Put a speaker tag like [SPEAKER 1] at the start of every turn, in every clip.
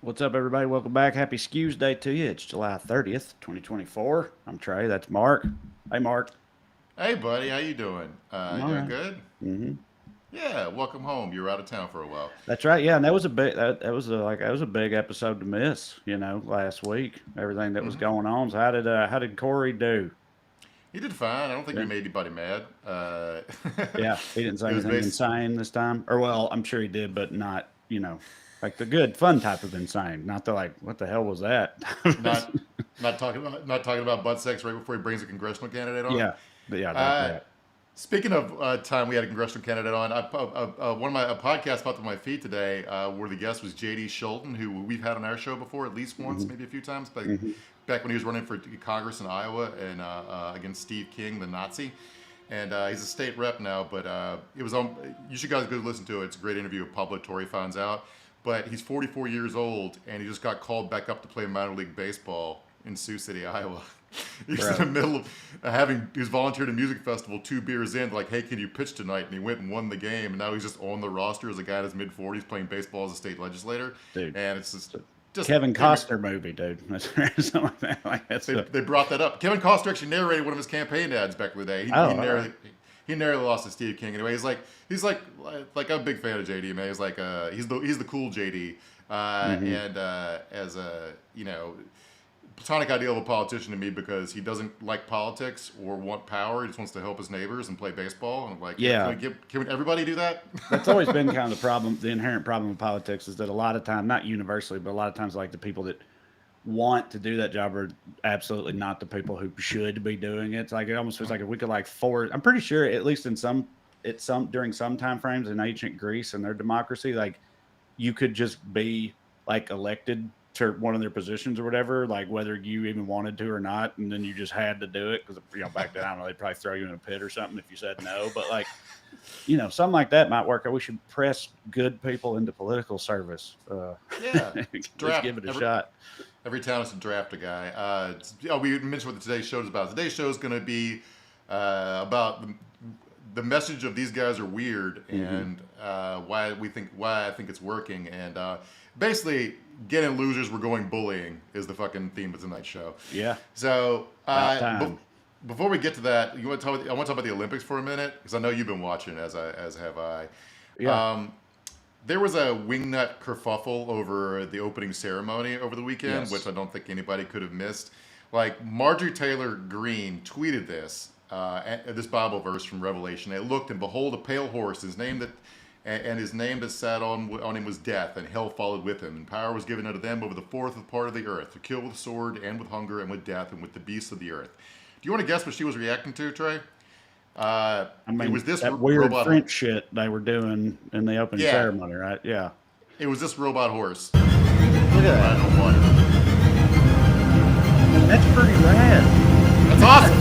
[SPEAKER 1] What's up, everybody? Welcome back. Happy Skews Day to you. It's July 30th, 2024. I'm Trey. That's Mark. Hey, Mark.
[SPEAKER 2] Hey, buddy, how you doing?
[SPEAKER 1] I'm
[SPEAKER 2] You
[SPEAKER 1] all
[SPEAKER 2] doing
[SPEAKER 1] right.
[SPEAKER 2] good?
[SPEAKER 1] Mm-hmm.
[SPEAKER 2] Yeah, welcome home. You were out of town for a while.
[SPEAKER 1] That's right. Yeah, and that was a big that was a big episode to miss. Last week, everything that was
[SPEAKER 2] Hmm.
[SPEAKER 1] going on. So how did Corey do?
[SPEAKER 2] You did fine. I don't think
[SPEAKER 1] Yeah,
[SPEAKER 2] we made anybody mad.
[SPEAKER 1] yeah. He didn't say
[SPEAKER 2] It was
[SPEAKER 1] anything
[SPEAKER 2] based
[SPEAKER 1] insane this time, or well, I'm sure he did, but not like the good fun type of insane, not the like what the hell was that?
[SPEAKER 2] not not talking about butt sex right before he brings a congressional candidate on.
[SPEAKER 1] Yeah, but yeah, not
[SPEAKER 2] Uh,
[SPEAKER 1] that.
[SPEAKER 2] Speaking of time we had a congressional candidate on, one of my a podcast popped on my feed today where the guest was JD Scholten, who we've had on our show before at least once,
[SPEAKER 1] Hmm.
[SPEAKER 2] maybe a few times, but
[SPEAKER 1] Hmm.
[SPEAKER 2] back when he was running for Congress in Iowa and against Steve King, the Nazi. And he's a state rep now, but it was on. You should guys go listen to it. It's a great interview with Pablo Torre finds out. But he's 44 years old, and he just got called back up to play minor league baseball in Sioux City, Iowa. He's in the
[SPEAKER 1] Right.
[SPEAKER 2] middle of he was volunteered at a music festival 2 beers in, like, hey, can you pitch tonight? And he went and won the game, and now he's just on the roster as a guy in his mid-40s playing baseball as a state legislator.
[SPEAKER 1] Dude.
[SPEAKER 2] And it's just
[SPEAKER 1] Kevin
[SPEAKER 2] they,
[SPEAKER 1] Costner movie, dude. Something like that. Like that's
[SPEAKER 2] they,
[SPEAKER 1] a,
[SPEAKER 2] they brought that up. Kevin Costner actually narrated one of his campaign ads back in the day.
[SPEAKER 1] oh, all right.
[SPEAKER 2] He narrowly lost to Steve King. Anyway, he's like I'm a big fan of JD, man. He's like he's the cool JD,
[SPEAKER 1] Hmm.
[SPEAKER 2] and as a platonic ideal of a politician to me because he doesn't like politics or want power. He just wants to help his neighbors and play baseball. And I'm like, yeah,
[SPEAKER 1] Yeah,
[SPEAKER 2] can everybody do that?
[SPEAKER 1] that's always been kind of the problem. The inherent problem with politics is that a lot of time, not universally, but a lot of times, like the people that want to do that job are absolutely not the people who should be doing it. It's like it almost feels like if we could like forward. I'm pretty sure, at least in some during some time frames in ancient Greece and their democracy, like you could just be like elected to one of their positions or whatever, like whether you even wanted to or not, and then you just had to do it because back then I don't know they'd probably throw you in a pit or something if you said no, but like something like that might work. We should press good people into political service.
[SPEAKER 2] Yeah,
[SPEAKER 1] At least
[SPEAKER 2] draft
[SPEAKER 1] give it a shot.
[SPEAKER 2] every town has to draft a guy. We mentioned what today's show is about. Today's show is going to be about the message of these guys are weird
[SPEAKER 1] Hmm.
[SPEAKER 2] and why I think it's working and basically getting losers we're going bullying is the fucking theme of tonight's show.
[SPEAKER 1] Yeah,
[SPEAKER 2] So
[SPEAKER 1] about time.
[SPEAKER 2] before we get to that, I want to talk about the Olympics for a minute because I know you've been watching as have I.
[SPEAKER 1] Yeah.
[SPEAKER 2] Um, there was a wingnut kerfuffle over the opening ceremony over the weekend, which
[SPEAKER 1] Yes.
[SPEAKER 2] I don't think anybody could have missed. Like Marjorie Taylor Greene tweeted this Bible verse from Revelation. It looked and behold a pale horse. His name that sat on him was death, and hell followed with him. And power was given unto them over the fourth part of the earth to kill with sword and with hunger and with death and with the beasts of the earth. Do you want to guess what she was reacting to, Trey?
[SPEAKER 1] I
[SPEAKER 2] It
[SPEAKER 1] mean,
[SPEAKER 2] was this
[SPEAKER 1] that weird
[SPEAKER 2] robot.
[SPEAKER 1] French shit they were doing in the opening
[SPEAKER 2] Yeah,
[SPEAKER 1] ceremony, right? Yeah.
[SPEAKER 2] it was this robot horse
[SPEAKER 1] Look at that.
[SPEAKER 2] riding on water.
[SPEAKER 1] I mean, that's pretty
[SPEAKER 2] That's
[SPEAKER 1] rad.
[SPEAKER 2] awesome.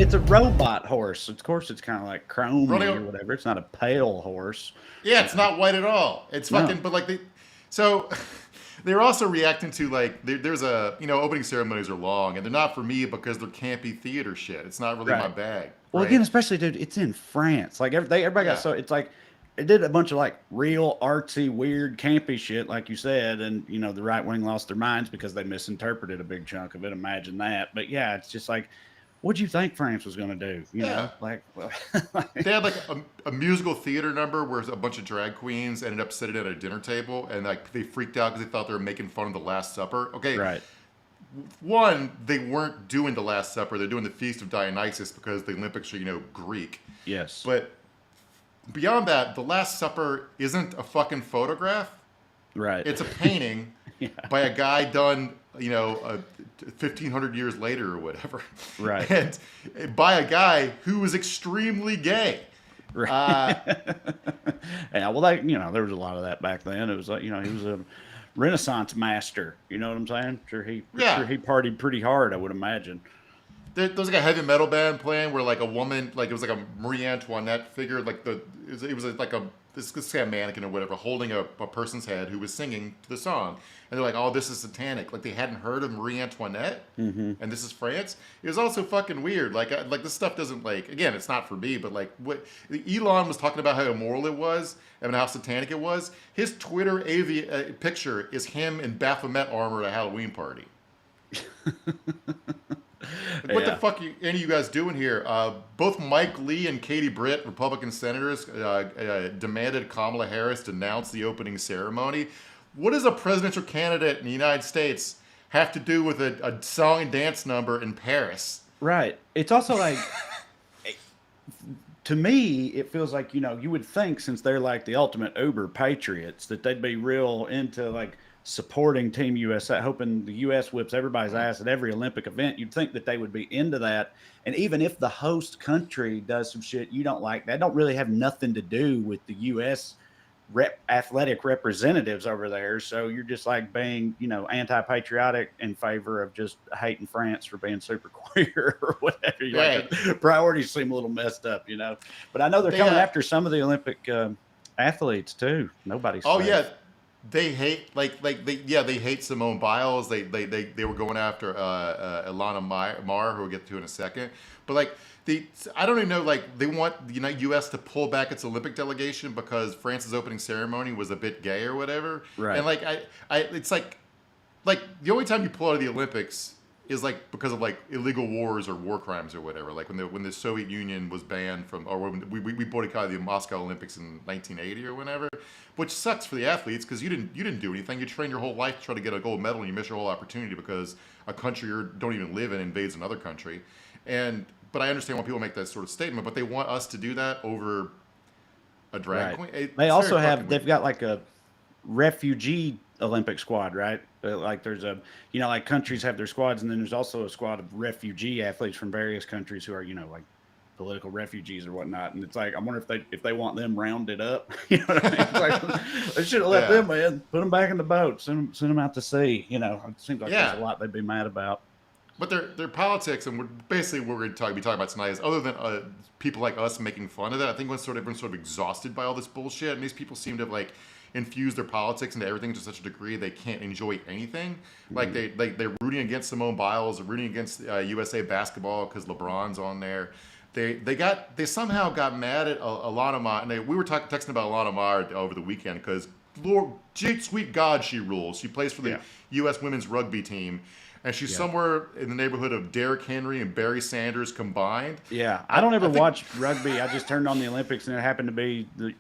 [SPEAKER 1] It's a robot horse. Of course, it's kind of like chromy
[SPEAKER 2] Running.
[SPEAKER 1] or whatever. It's not a pale horse.
[SPEAKER 2] Yeah, it's not white at all. It's
[SPEAKER 1] No.
[SPEAKER 2] fucking. But like so they're also reacting to like there's a opening ceremonies are long and they're not for me because they're campy theater shit. It's not really my
[SPEAKER 1] Right.
[SPEAKER 2] bag,
[SPEAKER 1] Well,
[SPEAKER 2] right?
[SPEAKER 1] again, especially, dude, it's in France. Like, everybody got
[SPEAKER 2] Yeah,
[SPEAKER 1] so, it's like, it did a bunch of like real artsy, weird, campy shit, like you said. And, the right wing lost their minds because they misinterpreted a big chunk of it. Imagine that. But yeah, it's just like, what'd you think France was going to do?
[SPEAKER 2] yeah.
[SPEAKER 1] Like, well,
[SPEAKER 2] They had like a musical theater number where a bunch of drag queens ended up sitting at a dinner table and like they freaked out because they thought they were making fun of the Last Supper. Okay,
[SPEAKER 1] right.
[SPEAKER 2] one, they weren't doing the Last Supper; they're doing the Feast of Dionysus because the Olympics are Greek.
[SPEAKER 1] Yes.
[SPEAKER 2] But beyond that, the Last Supper isn't a fucking photograph.
[SPEAKER 1] Right.
[SPEAKER 2] It's a painting
[SPEAKER 1] Yeah.
[SPEAKER 2] by a guy done, 1,500 years later or whatever,
[SPEAKER 1] Right.
[SPEAKER 2] and by a guy who was extremely gay.
[SPEAKER 1] Right. Yeah. Well, there was a lot of that back then. It was like, he was a Renaissance master. You know what I'm saying? Sure
[SPEAKER 2] Yeah,
[SPEAKER 1] he partied pretty hard, I would imagine.
[SPEAKER 2] there's like a heavy metal band playing where like a woman, like it was like a Marie Antoinette figure, like it was like a this kind of mannequin or whatever holding a person's head who was singing the song, and they're like, "Oh, this is satanic." Like they hadn't heard of Marie Antoinette, and this is France. It was also fucking weird. Like this stuff doesn't like. Again, it's not for me, but like what Elon was talking about how immoral it was and how satanic it was. His Twitter picture is him in Baphomet armor at a Halloween party. Like, what the fuck any of you guys doing here? Both Mike Lee and Katie Britt, Republican senators, demanded Kamala Harris denounce the opening ceremony. What does a presidential candidate in the United States have to do with a song and dance number in Paris?
[SPEAKER 1] Right. It's also like, to me, it feels like, you would think since they're like the ultimate Uber patriots that they'd be real into like supporting Team USA, hoping the U.S. whips everybody's ass at every Olympic event. You'd think that they would be into that. And even if the host country does some shit you don't like, that don't really have nothing to do with the U.S. athletic representatives over there. So you're just like being, anti-patriotic in favor of just hating France for being super queer or whatever. Like, priorities seem a little messed up, But I know they're coming after some of the Olympic athletes too. Nobody's safe.
[SPEAKER 2] Yeah. They hate they hate Simone Biles. They were going after Ilana Mar, who we'll get to in a second. But like I don't even know, like they want the U.S. to pull back its Olympic delegation because France's opening ceremony was a bit gay or whatever.
[SPEAKER 1] Right.
[SPEAKER 2] And like it's like the only time you pull out of the Olympics is like because of like illegal wars or war crimes or whatever. Like when the Soviet Union was banned from, or when we boycotted the Moscow Olympics in 1980 or whenever, which sucks for the athletes because you didn't do anything. You trained your whole life to try to get a gold medal and you miss your whole opportunity because a country you don't even live in invades another country. But I understand why people make that sort of statement, but they want us to do that over a drag queen.
[SPEAKER 1] They also they've got like a refugee Olympic squad, right? Like there's like countries have their squads, and then there's also a squad of refugee athletes from various countries who are, like political refugees or whatnot. And it's like, I wonder if they want them rounded up. You know what I mean? It's like, they should have left them in, put them back in the boat, send them out to sea. It seems like there's a lot they'd be mad about.
[SPEAKER 2] But their politics, and basically what we're going to be talking about tonight is, other than people like us making fun of that, I think everyone's sort of exhausted by all this bullshit, and these people seem to have like infused their politics into everything to such a degree they can't enjoy anything. Like they're rooting against Simone Biles, they're rooting against USA basketball because LeBron's on there. They somehow got mad at Ilana Mar, and we were texting about Ilana Mar over the weekend because Lord, sweet God, she rules. She plays for the U.S. women's rugby team. And she's somewhere in the neighborhood of Derrick Henry and Barry Sanders combined. Yeah,
[SPEAKER 1] I don't ever watch rugby. I just turned on the Olympics, and it happened to be the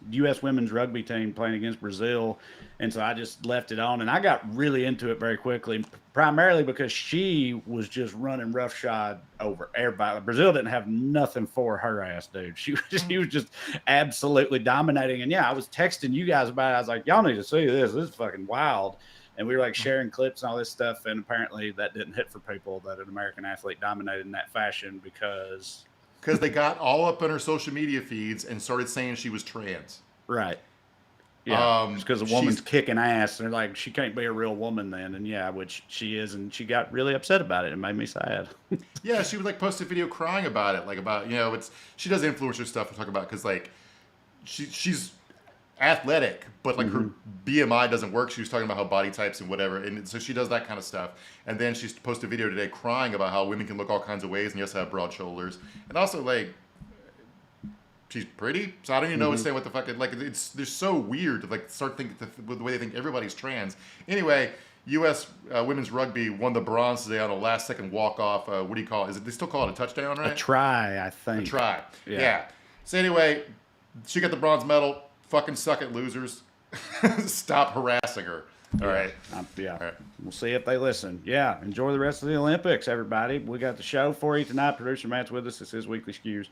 [SPEAKER 1] U.S. women's rugby team playing against Brazil. And so I just left it on, and I got really into it very quickly, primarily because she was just running roughshod over everybody. Brazil didn't have nothing for her ass, dude. She was just absolutely dominating. And I was texting you guys about it. I was like, y'all need to see this. This is fucking wild. And we were like sharing clips and all this stuff. And apparently that didn't hit for people that an American athlete dominated in that fashion because
[SPEAKER 2] they got all up in her social media feeds and started saying she was trans.
[SPEAKER 1] Right. Yeah. Just because a woman's kicking ass. And they're like, she can't be a real woman then. And which she is. And she got really upset about it. It made me sad.
[SPEAKER 2] Yeah. She would like post a video crying about it. Like about, she does influencer stuff to talk about because like she's athletic, but like her BMI doesn't work. She was talking about how body types and whatever, and so she does that kind of stuff. And then she posted a video today crying about how women can look all kinds of ways and yes, have broad shoulders, and also like she's pretty. So I don't even know what the fuck. Like they're so weird to like start thinking the way they think everybody's trans. Anyway, U.S. Women's rugby won the bronze today on a last-second walk-off. What do you call it? They still call it a touchdown, right?
[SPEAKER 1] A try, I think.
[SPEAKER 2] A try. Yeah. So anyway, she got the bronze medal. Fucking suck it, losers. Stop harassing her. All right. All right.
[SPEAKER 1] We'll see if they listen. Yeah. Enjoy the rest of the Olympics, everybody. We got the show for you tonight. Producer Matt's with us. This is Weekly Skews.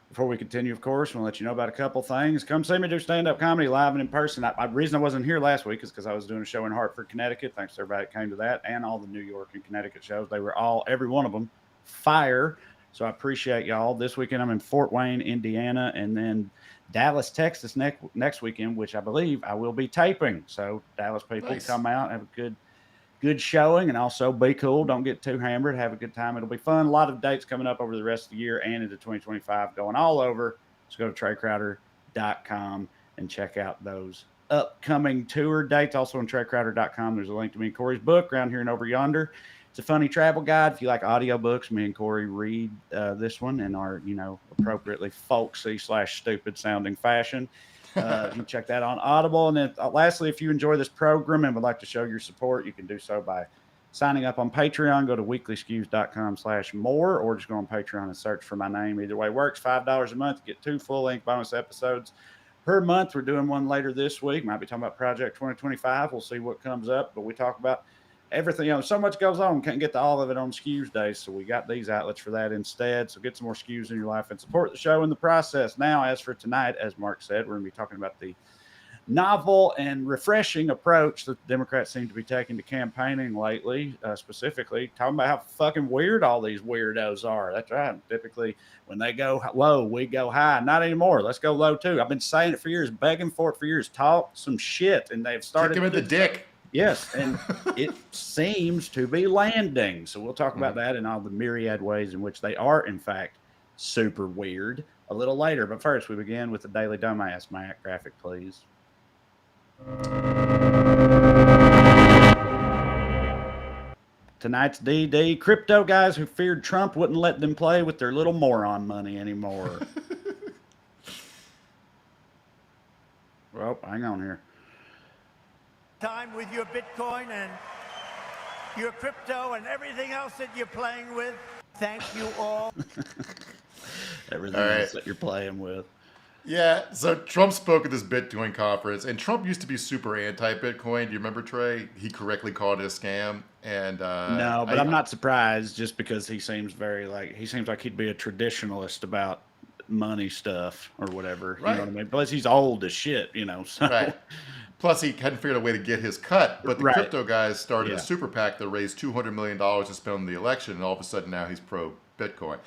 [SPEAKER 1] Before we continue, of course, we'll let you know about a couple things. Come see me do stand-up comedy live and in person. The reason I wasn't here last week is because I was doing a show in Hartford, Connecticut. Thanks to everybody that came to that and all the New York and Connecticut shows. They were every one of them, fire. So I appreciate y'all. This weekend I'm in Fort Wayne, Indiana, and then Dallas, Texas next weekend, which I believe I will be taping. So Dallas people, come out, have a good showing, and also be cool. Don't get too hammered. Have a good time. It'll be fun. A lot of dates coming up over the rest of the year and into 2025 going all over. So go to TreadCrowder.com and check out those upcoming tour dates. Also on TreadCrowder.com, there's a link to me and Corey's book, Around Here and Over Yonder. It's a funny travel guide. If you like audiobooks, me and Corey read this one in our, appropriately folksy / stupid sounding fashion. You can check that on Audible. And then lastly, if you enjoy this program and would like to show your support, you can do so by signing up on Patreon. Go to weeklyskews.com/more, or just go on Patreon and search for my name. Either way works. $5 a month to get 2 full-length bonus episodes per month. We're doing one later this week. Might be talking about Project 2025. We'll see what comes up, but we talk about everything. So much goes on. Can't get to all of it on Skews Day, so we got these outlets for that instead. So get some more Skews in your life and support the show in the process. Now, as for tonight, as Mark said, we're going to be talking about the novel and refreshing approach that the Democrats seem to be taking to campaigning lately, specifically talking about how fucking weird all these weirdos are. That's right. Typically, when they go low, we go high. Not anymore. Let's go low, too. I've been saying it for years, begging for it for years. Talk some shit, and they've started.
[SPEAKER 2] Kick him in the dick.
[SPEAKER 1] Yes, and it seems to be landing. So we'll talk about that and all the myriad ways in which they are, in fact, super weird a little later. But first, we begin with the Daily Dumbass. Matt, graphic, please. Tonight's DD, crypto guys who feared Trump wouldn't let them play with their little moron money anymore. Well, hang on here.
[SPEAKER 3] Time with your Bitcoin and your crypto and everything else that you're playing with. Thank you all.
[SPEAKER 1] Everything else that you're playing with.
[SPEAKER 2] Yeah, so Trump spoke at this Bitcoin conference, and Trump used to be super anti-Bitcoin. Do you remember, Trey? He correctly called it a scam. And
[SPEAKER 1] no, but I'm not surprised just because he seems like he'd be a traditionalist about money stuff or whatever.
[SPEAKER 2] Right.
[SPEAKER 1] You know what I mean? Plus, he's old as shit, so.
[SPEAKER 2] Right. Plus, he hadn't figured a way to get his cut. But the crypto guys started a super PAC that raised $200 million to spend on the election, and all of a sudden now he's pro-Bitcoin.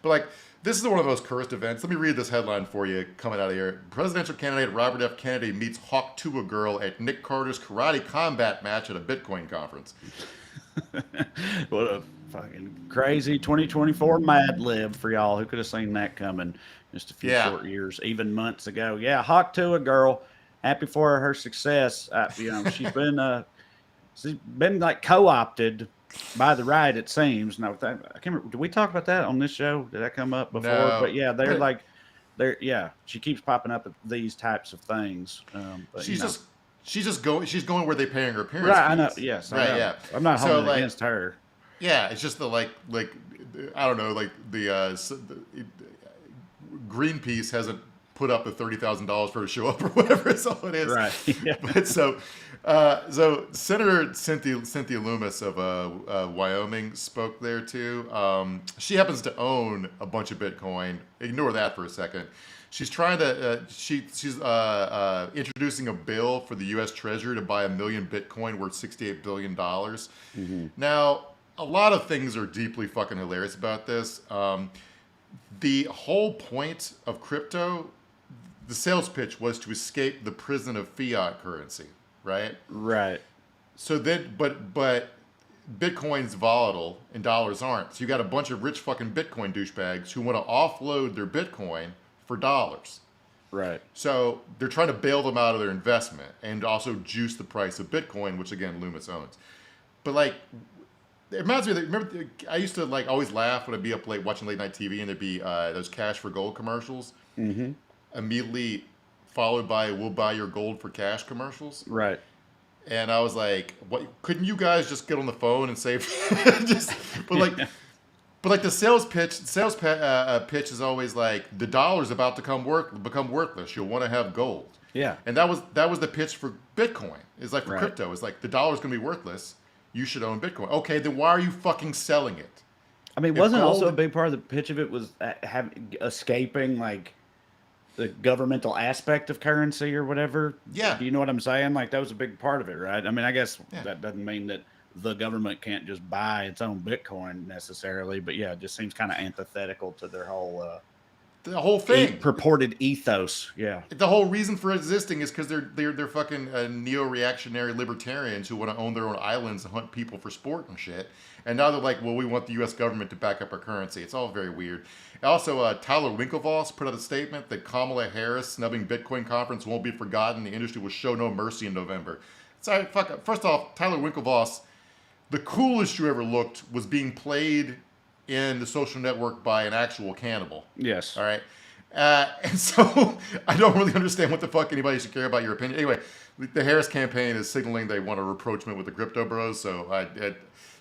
[SPEAKER 2] But, this is one of the most cursed events. Let me read this headline for you coming out of here. Presidential candidate Robert F. Kennedy meets Hawk Tuah girl at Nick Carter's karate combat match at a Bitcoin conference.
[SPEAKER 1] What a fucking crazy 2024 Mad Lib for y'all. Who could have seen that coming just a few short years, even months ago? Yeah, Hawk Tuah girl. Happy for her success. She's been co-opted by the right, it seems. Now, I can't remember. Did we talk about that on this show? Did that come up before?
[SPEAKER 2] No.
[SPEAKER 1] But yeah, she keeps popping up at these types of things. But
[SPEAKER 2] she's going where they're paying her appearance fees.
[SPEAKER 1] I know. Yes, I know.
[SPEAKER 2] Yeah.
[SPEAKER 1] I'm not holding it against her.
[SPEAKER 2] Yeah, it's just the I don't know, the Greenpeace hasn't put up the $30,000 for her to show up or whatever. It's all it is.
[SPEAKER 1] Right. Yeah.
[SPEAKER 2] But so Senator Cynthia Loomis of Wyoming spoke there too. She happens to own a bunch of Bitcoin. Ignore that for a second. She's trying to she's introducing a bill for the U.S. Treasury to buy 1 million Bitcoin worth $68 billion. Mm-hmm. Now, a lot of things are deeply fucking hilarious about this. The whole point of crypto, the sales pitch was to escape the prison of fiat currency, right?
[SPEAKER 1] Right.
[SPEAKER 2] So then, but Bitcoin's volatile and dollars aren't. So you got a bunch of rich fucking Bitcoin douchebags who want to offload their Bitcoin for dollars.
[SPEAKER 1] Right.
[SPEAKER 2] So they're trying to bail them out of their investment and also juice the price of Bitcoin, which again Loomis owns. But it reminds me of remember I used to always laugh when I'd be up late watching late night TV and there'd be those Cash for Gold commercials. Mm-hmm. Immediately followed by "We'll buy your gold for cash" commercials.
[SPEAKER 1] Right.
[SPEAKER 2] And I was like, "What? Couldn't you guys just get on the phone and say?" But the sales pitch is always like the dollar's about to become worthless. You'll want to have gold.
[SPEAKER 1] Yeah.
[SPEAKER 2] And that was the pitch for Bitcoin. It's like for crypto. It's like the dollar's gonna be worthless. You should own Bitcoin. Okay, then why are you fucking selling it?
[SPEAKER 1] I mean, wasn't also a big part of the pitch of it was escaping the governmental aspect of currency or whatever?
[SPEAKER 2] Yeah.
[SPEAKER 1] Do you know what I'm saying? That was a big part of it, right? I mean, I guess that doesn't mean that the government can't just buy its own Bitcoin necessarily, but yeah, it just seems kind of antithetical to their whole
[SPEAKER 2] the whole thing.
[SPEAKER 1] Purported ethos. Yeah.
[SPEAKER 2] The whole reason for existing is because they're fucking neo-reactionary libertarians who want to own their own islands and hunt people for sport and shit. And now they're like, well, we want the U.S. government to back up our currency. It's all very weird. Also, Tyler Winklevoss put out a statement that Kamala Harris snubbing Bitcoin conference won't be forgotten. The industry will show no mercy in November. Sorry, fuck. First off, Tyler Winklevoss, the coolest you ever looked was being played in the social network by an actual cannibal.
[SPEAKER 1] Yes.
[SPEAKER 2] All right. And so I don't really understand what the fuck anybody should care about your opinion. Anyway, the Harris campaign is signaling they want a rapprochement with the crypto bros. So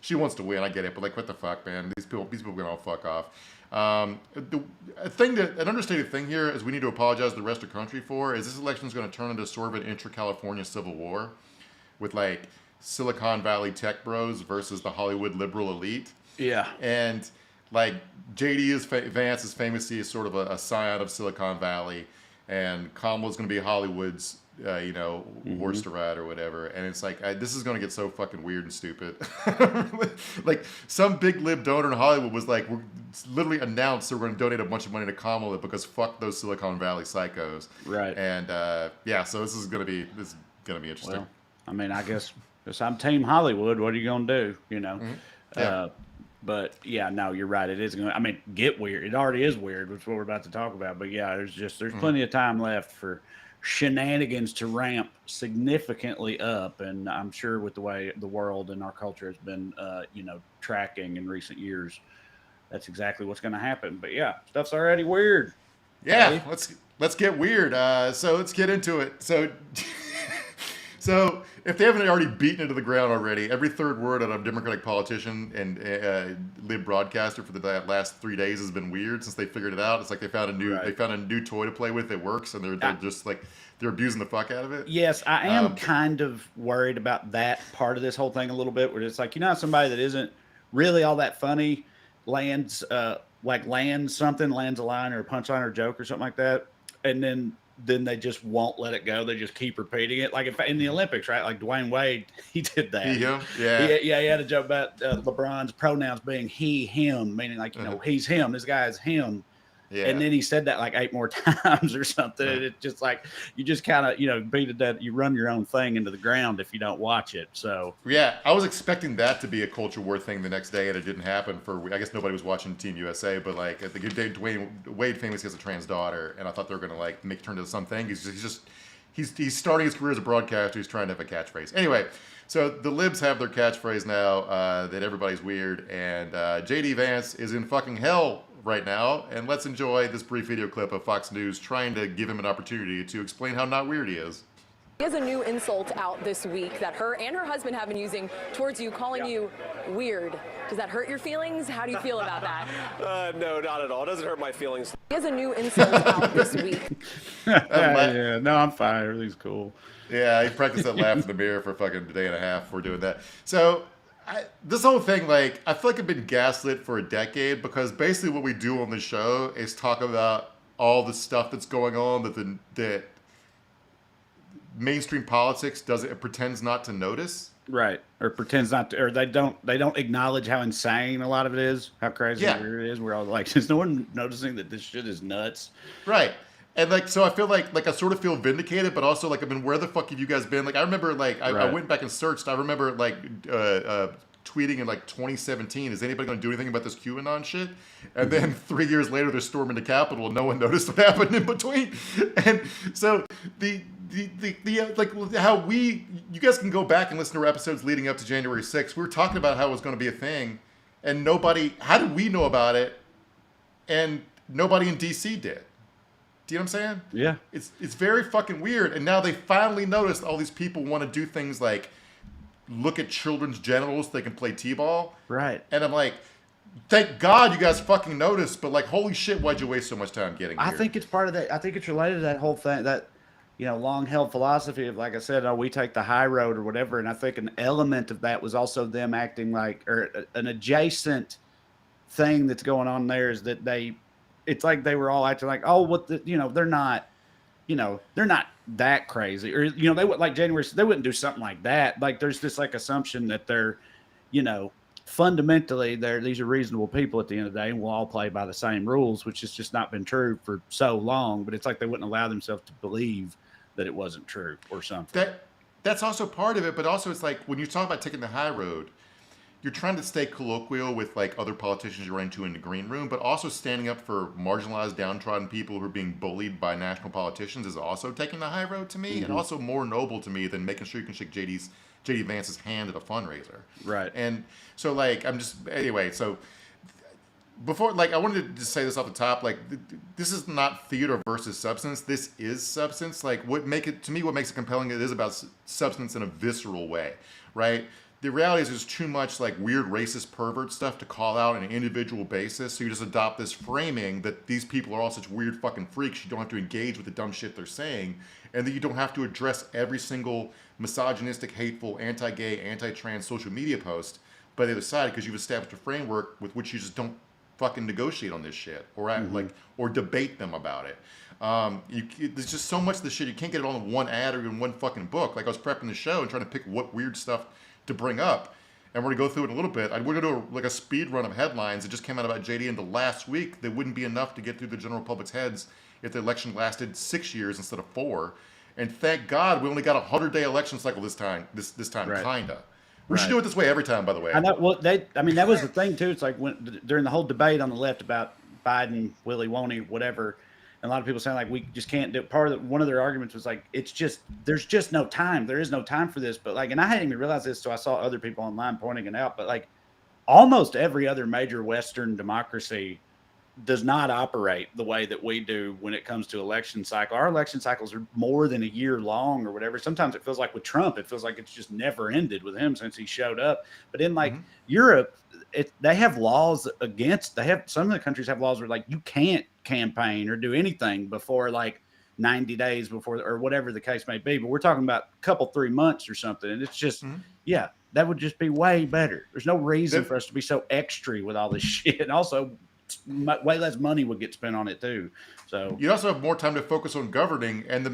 [SPEAKER 2] she wants to win. I get it. But like, what the fuck, man? These people can all fuck off. An understated thing here is we need to apologize to the rest of the country for is this election is going to turn into sort of an intra-California civil war with like Silicon Valley tech bros versus the Hollywood liberal elite.
[SPEAKER 1] Yeah.
[SPEAKER 2] And like JD Vance is famously sort of a scion of Silicon Valley, and Kamala's going to be Hollywood's, horse to ride or whatever. And it's like, this is going to get so fucking weird and stupid. Like some big lib donor in Hollywood was like, we're literally announced they're going to donate a bunch of money to Kamala because fuck those Silicon Valley psychos.
[SPEAKER 1] Right.
[SPEAKER 2] And so this is going to be interesting.
[SPEAKER 1] Well, I mean, I guess I'm Team Hollywood. What are you going to do?
[SPEAKER 2] Mm-hmm. Yeah.
[SPEAKER 1] But yeah, no, you're right. It is going to, I mean, get weird. It already is weird, which is what we're about to talk about. But yeah, there's plenty of time left for shenanigans to ramp significantly up. And I'm sure with the way the world and our culture has been, tracking in recent years, that's exactly what's going to happen. But yeah, stuff's already weird.
[SPEAKER 2] Yeah, okay. Let's get weird. So let's get into it. So if they haven't already beaten it to the ground already, every third word out of a Democratic politician and lib broadcaster for the last 3 days has been weird since they figured it out. It's like they found a new toy to play with that works, and they're just like they're abusing the fuck out of it.
[SPEAKER 1] Yes, I am kind of worried about that part of this whole thing a little bit, where it's like, somebody that isn't really all that funny lands a line or a punchline or a joke or something like that, and then they just won't let it go. They just keep repeating it. Like in the Olympics, right? Like Dwayne Wade, he did that.
[SPEAKER 2] He
[SPEAKER 1] had a joke about LeBron's pronouns being he, him, meaning like, he's him. This guy is him. Yeah. And then he said that like 8 more times or something. And it's just like, you just kind of, beat it that you run your own thing into the ground if you don't watch it. So
[SPEAKER 2] yeah, I was expecting that to be a culture war thing the next day, and it didn't happen I guess nobody was watching Team USA, but like at the good day, Dwayne Wade famously has a trans daughter, and I thought they were going to like make turn into something. He's starting his career as a broadcaster. He's trying to have a catchphrase. Anyway, so the libs have their catchphrase now that everybody's weird, and JD Vance is in fucking hell right now, and let's enjoy this brief video clip of Fox News trying to give him an opportunity to explain how not weird he is.
[SPEAKER 4] He has a new insult out this week that her and her husband have been using towards you, calling you weird. Does that hurt your feelings? How do you feel about that?
[SPEAKER 5] No, not at all. It doesn't hurt my feelings.
[SPEAKER 4] He has a new insult out this week.
[SPEAKER 1] Yeah, no, I'm fine. Everything's cool.
[SPEAKER 2] Yeah, he practiced that laugh in the mirror for a fucking day and a half before doing that. So this whole thing, like, I feel like I've been gaslit for a decade, because basically what we do on the show is talk about all the stuff that's going on that mainstream politics pretends not to notice.
[SPEAKER 1] Right. Or pretends not to, or they don't acknowledge how insane a lot of it is, how crazy it is. We're all like, is no one noticing that this shit is nuts? Right.
[SPEAKER 2] And like, so I feel like I sort of feel vindicated, but also like, where the fuck have you guys been? Like, I remember like, I went back and searched. I remember like tweeting in like 2017, is anybody going to do anything about this QAnon shit? And then 3 years later, they're storming the Capitol and no one noticed what happened in between. And so the like how you guys can go back and listen to our episodes leading up to January 6th. We were talking about how it was going to be a thing, and how did we know about it? And nobody in DC did. Do you know what I'm saying?
[SPEAKER 1] Yeah.
[SPEAKER 2] It's very fucking weird. And now they finally noticed all these people want to do things like look at children's genitals so they can play t-ball.
[SPEAKER 1] Right.
[SPEAKER 2] And I'm like, thank God you guys fucking noticed, but like, holy shit, why'd you waste so much time getting here?
[SPEAKER 1] I think it's part of that. I think it's related to that whole thing, that, long held philosophy of, like I said, we take the high road or whatever. And I think an element of that was also them acting like, or an adjacent thing that's going on there is that it's like they were all acting like, they're not that crazy, or they would, like January, they wouldn't do something like that. Like there's this like assumption that they're, fundamentally, these are reasonable people at the end of the day, and we'll all play by the same rules, which has just not been true for so long. But it's like they wouldn't allow themselves to believe that it wasn't true or something.
[SPEAKER 2] That's also part of it, but also it's like when you talk about taking the high road, you're trying to stay colloquial with like other politicians you run into in the green room, but also standing up for marginalized, downtrodden people who are being bullied by national politicians is also taking the high road to me, and also more noble to me than making sure you can shake JD Vance's hand at a fundraiser.
[SPEAKER 1] Right.
[SPEAKER 2] And so like anyway, so before, like, I wanted to just say this off the top, like, this is not theater versus substance. This is substance. Like, what makes it compelling, it is about substance in a visceral way, right? The reality is there's too much, like, weird racist pervert stuff to call out on an individual basis, so you just adopt this framing that these people are all such weird fucking freaks, you don't have to engage with the dumb shit they're saying, and that you don't have to address every single misogynistic, hateful, anti-gay, anti-trans social media post by the other side, because you've established a framework with which you just don't fucking negotiate on this shit or or debate them about it. There's just so much of this shit, you can't get it all in one ad or in one fucking book. Like, I was prepping the show and trying to pick what weird stuff to bring up, and we're gonna go through it in a little bit. We're gonna do a speed run of headlines that just came out about JD in the last week that wouldn't be enough to get through the general public's heads if the election lasted 6 years instead of 4. And thank God we only got a 100-day election cycle this time. This time,
[SPEAKER 1] Right.
[SPEAKER 2] Kinda. We should do it this way every time, by the way.
[SPEAKER 1] I know. Well, that was the thing too. It's like during the whole debate on the left about Biden, Willie, won't he, whatever, and a lot of people saying like we just can't do. One of their arguments was like there's just no time. There is no time for this. But like, and I hadn't even realized this, so I saw other people online pointing it out. But like, almost every other major Western democracy does not operate the way that we do when it comes to election cycle. Our election cycles are more than a year long or whatever. Sometimes it feels like with Trump, it feels like it's just never ended with him since he showed up. But in like Europe, they have laws against, some of the countries have laws where like you can't campaign or do anything before like 90 days before, or whatever the case may be. But we're talking about a couple, 3 months or something. And it's just, yeah, that would just be way better. There's no reason for us to be so extra with all this shit. And also, way less money would get spent on it too. So
[SPEAKER 2] you also have more time to focus on governing, and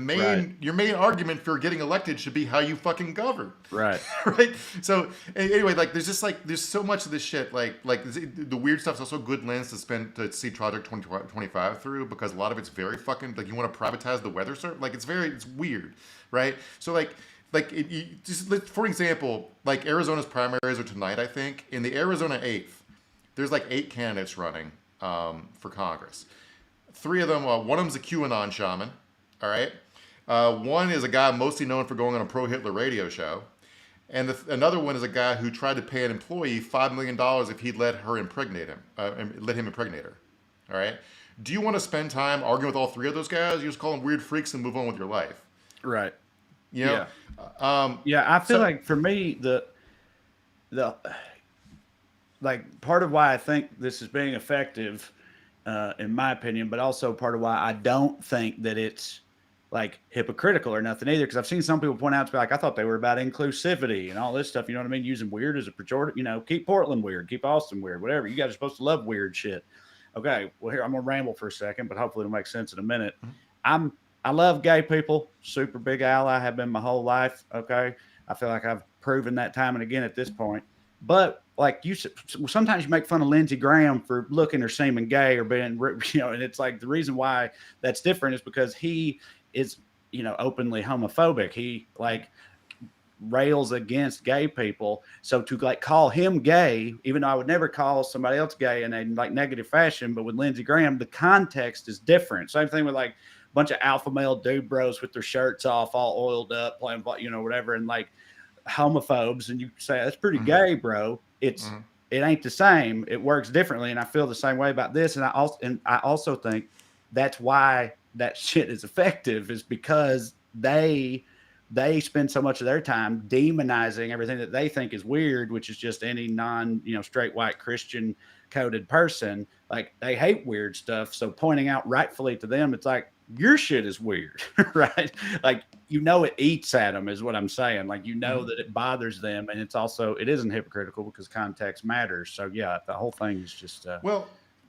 [SPEAKER 2] your main argument for getting elected should be how you fucking govern.
[SPEAKER 1] Right.
[SPEAKER 2] Right. So anyway, like there's so much of this shit. Like the weird stuff's also a good lens to see Project 2025 through, because a lot of it's very fucking like, you want to privatize the weather service. Like it's weird, right? So for example, like Arizona's primaries are tonight, I think. In the Arizona 8th, there's like 8 candidates running for Congress. 3 of them, one of them's a QAnon shaman, all right? One is a guy mostly known for going on a pro-Hitler radio show. And another one is a guy who tried to pay an employee $5 million if he'd let him impregnate her, all right? Do you want to spend time arguing with all 3 of those guys? You just call them weird freaks and move on with your life.
[SPEAKER 1] Right.
[SPEAKER 2] You know?
[SPEAKER 1] I feel like for me, the like part of why I think this is being effective, in my opinion, but also part of why I don't think that it's like hypocritical or nothing either. Because I've seen some people point out to be like, I thought they were about inclusivity and all this stuff. You know what I mean? Using weird as a pejorative. Keep Portland weird, keep Austin weird, whatever. You guys are supposed to love weird shit. Okay, well here I'm gonna ramble for a second, but hopefully it'll make sense in a minute. I love gay people, super big ally, have been my whole life. Okay, I feel like I've proven that time and again at this point. But like sometimes you make fun of Lindsey Graham for looking or seeming gay or being, and it's like the reason why that's different is because he is, openly homophobic. He like rails against gay people. So to like call him gay, even though I would never call somebody else gay in a like negative fashion, but with Lindsey Graham, the context is different. Same thing with like a bunch of alpha male dude bros with their shirts off, all oiled up, playing, whatever, and like homophobes, and you say that's pretty gay, bro. It ain't the same. It works differently, and I feel the same way about this. And I also think that's why that shit is effective, is because they spend so much of their time demonizing everything that they think is weird, which is just any straight white Christian coded person. Like they hate weird stuff, so pointing out rightfully to them, it's like your shit is weird, right? Like it eats at them, is what I'm saying. Like that it bothers them, and it isn't hypocritical because context matters. So yeah, the whole thing is just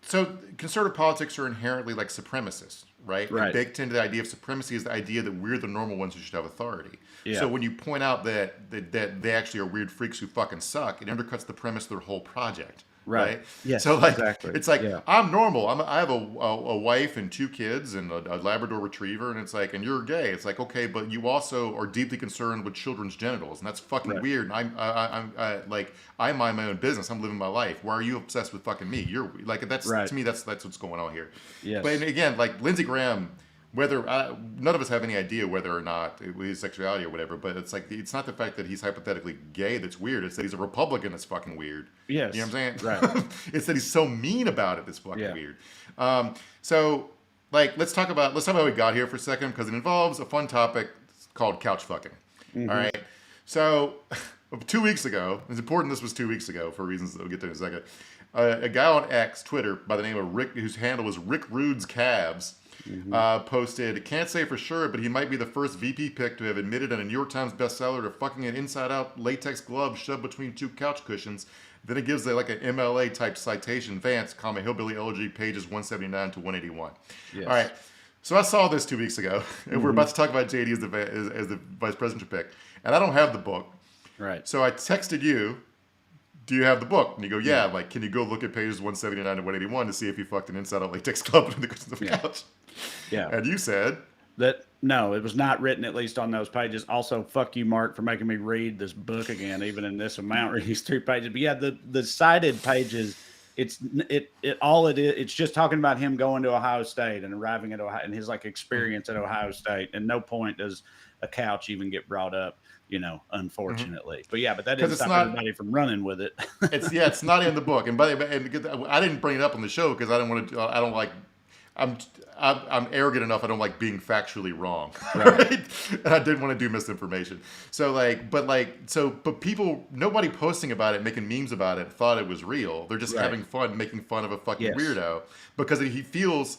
[SPEAKER 2] so conservative politics are inherently like supremacist, right?
[SPEAKER 1] Right.
[SPEAKER 2] And baked into the idea of supremacy is the idea that we're the normal ones who should have authority.
[SPEAKER 1] Yeah.
[SPEAKER 2] So when you point out that they actually are weird freaks who fucking suck, it undercuts the premise of their whole project. Right.
[SPEAKER 1] Yes,
[SPEAKER 2] So like,
[SPEAKER 1] exactly.
[SPEAKER 2] it's like,
[SPEAKER 1] Yeah.
[SPEAKER 2] I'm normal. I have a wife and 2 kids and a Labrador Retriever, and it's like, and you're gay. It's like, okay, but you also are deeply concerned with children's genitals, and that's fucking
[SPEAKER 1] Right.
[SPEAKER 2] weird. And I mind my own business. I'm living my life. Why are you obsessed with fucking me? You're like, that's
[SPEAKER 1] Right.
[SPEAKER 2] to me, that's what's going on here.
[SPEAKER 1] Yes.
[SPEAKER 2] But again, like Lindsey Graham. Whether none of us have any idea whether or not his sexuality or whatever, but it's like it's not the fact that he's hypothetically gay that's weird. It's that he's a Republican that's fucking weird.
[SPEAKER 1] Yes.
[SPEAKER 2] You know what I'm saying?
[SPEAKER 1] Right.
[SPEAKER 2] It's that he's so mean about it that's fucking
[SPEAKER 1] Yeah.
[SPEAKER 2] weird. So like let's talk about how we got here for a second, because it involves a fun topic called couch fucking.
[SPEAKER 1] Mm-hmm.
[SPEAKER 2] All right. So 2 weeks ago, it's important this was 2 weeks ago for reasons that we'll get to in a second. A guy on X, Twitter, by the name of Rick, whose handle was Rick Rude's Cabs, posted, can't say for sure, but he might be the first VP pick to have admitted in a New York Times bestseller to fucking an inside-out latex glove shoved between 2 couch cushions. Then it gives like an MLA type citation, Vance, hillbilly elegy, pages 179 to 181.
[SPEAKER 1] Yes.
[SPEAKER 2] All right. So I saw this 2 weeks ago, and we're about to talk about JD as the vice presidential pick, and I don't have the book.
[SPEAKER 1] Right.
[SPEAKER 2] So I texted you, do you have the book? And you go, yeah. Like, can you go look at pages 179 to 181 to see if he fucked an inside-out latex glove between the cushions of the couch?
[SPEAKER 1] Yeah.
[SPEAKER 2] And you said
[SPEAKER 1] That no, it was not written at least on those pages. Also, fuck you, Mark, for making me read this book again, even in this amount, reading these 2 pages. But yeah, the cited pages, it's just talking about him going to Ohio State and arriving at Ohio and his like experience at Ohio State. And no point does a couch even get brought up, unfortunately. But yeah, but that didn't stop anybody from running with it.
[SPEAKER 2] it's not in the book. And I didn't bring it up on the show because I don't want to. I don't like. I'm arrogant enough. I don't like being factually wrong, right? And I didn't want to do misinformation. So but people, nobody posting about it, making memes about it, thought it was real. They're just having fun, making fun of a fucking weirdo because he feels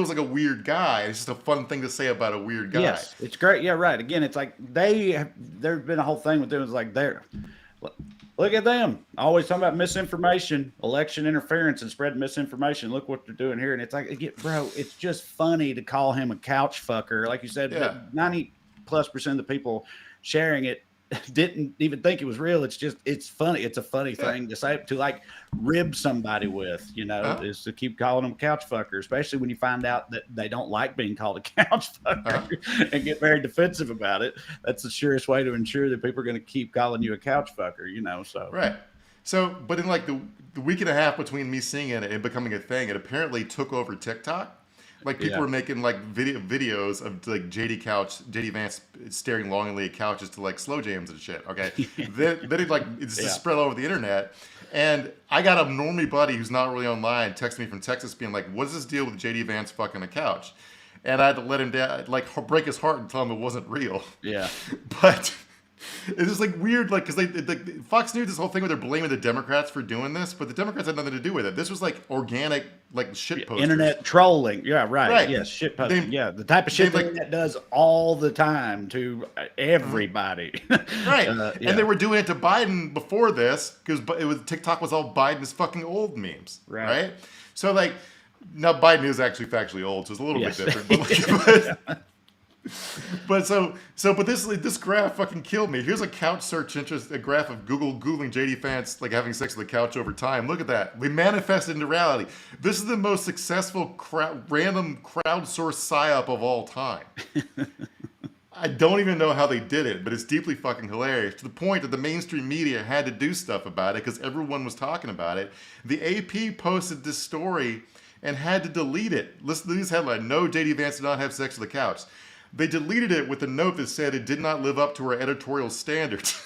[SPEAKER 2] like a weird guy. It's just a fun thing to say about a weird guy.
[SPEAKER 1] Yes, it's great. Yeah, right. Again, it's like there's been a whole thing with them. It's like look at them always talking about misinformation, election interference, and spreading misinformation. Look what they're doing here. And it's like, bro, it's just funny to call him a couch fucker. Like you said, 90+% of the people sharing it didn't even think it was real. It's funny. It's a funny thing to say, to like rib somebody with, is to keep calling them a couch fucker, especially when you find out that they don't like being called a couch fucker and get very defensive about it. That's the surest way to ensure that people are going to keep calling you a couch fucker, so.
[SPEAKER 2] Right. So, but in like the week and a half between me seeing it and becoming a thing, it apparently took over TikTok. Like people were making like videos of like JD Vance staring longingly at couches to like slow jams and shit. Okay, then it's just spread all over the internet. And I got a normie buddy who's not really online text me from Texas being like, "What's this deal with JD Vance fucking a couch?" And I had to let him down, like break his heart and tell him it wasn't real. Yeah, but. It's just like weird, like because Fox News, this whole thing where they're blaming the Democrats for doing this, but the Democrats had nothing to do with it. This was like organic, like shit posters.
[SPEAKER 1] Internet trolling. Yeah, right. Yes, shit posting. The type of shit the internet does all the time to everybody.
[SPEAKER 2] Right. And they were doing it to Biden before this because TikTok was all Biden's fucking old memes. Right. So like now Biden is actually factually old, so it's a little bit different. But but this graph fucking killed me. Here's a couch search interest, a graph of googling JD Vance like having sex with the couch over time. Look at that. We manifested into reality. This is the most successful random crowdsourced psyop of all time. I don't even know how they did it, but it's deeply fucking hilarious to the point that the mainstream media had to do stuff about it because everyone was talking about it. The AP posted this story and had to delete it. Listen to this headline: No, JD Vance did not have sex with the couch. They deleted it with a note that said it did not live up to our editorial standards.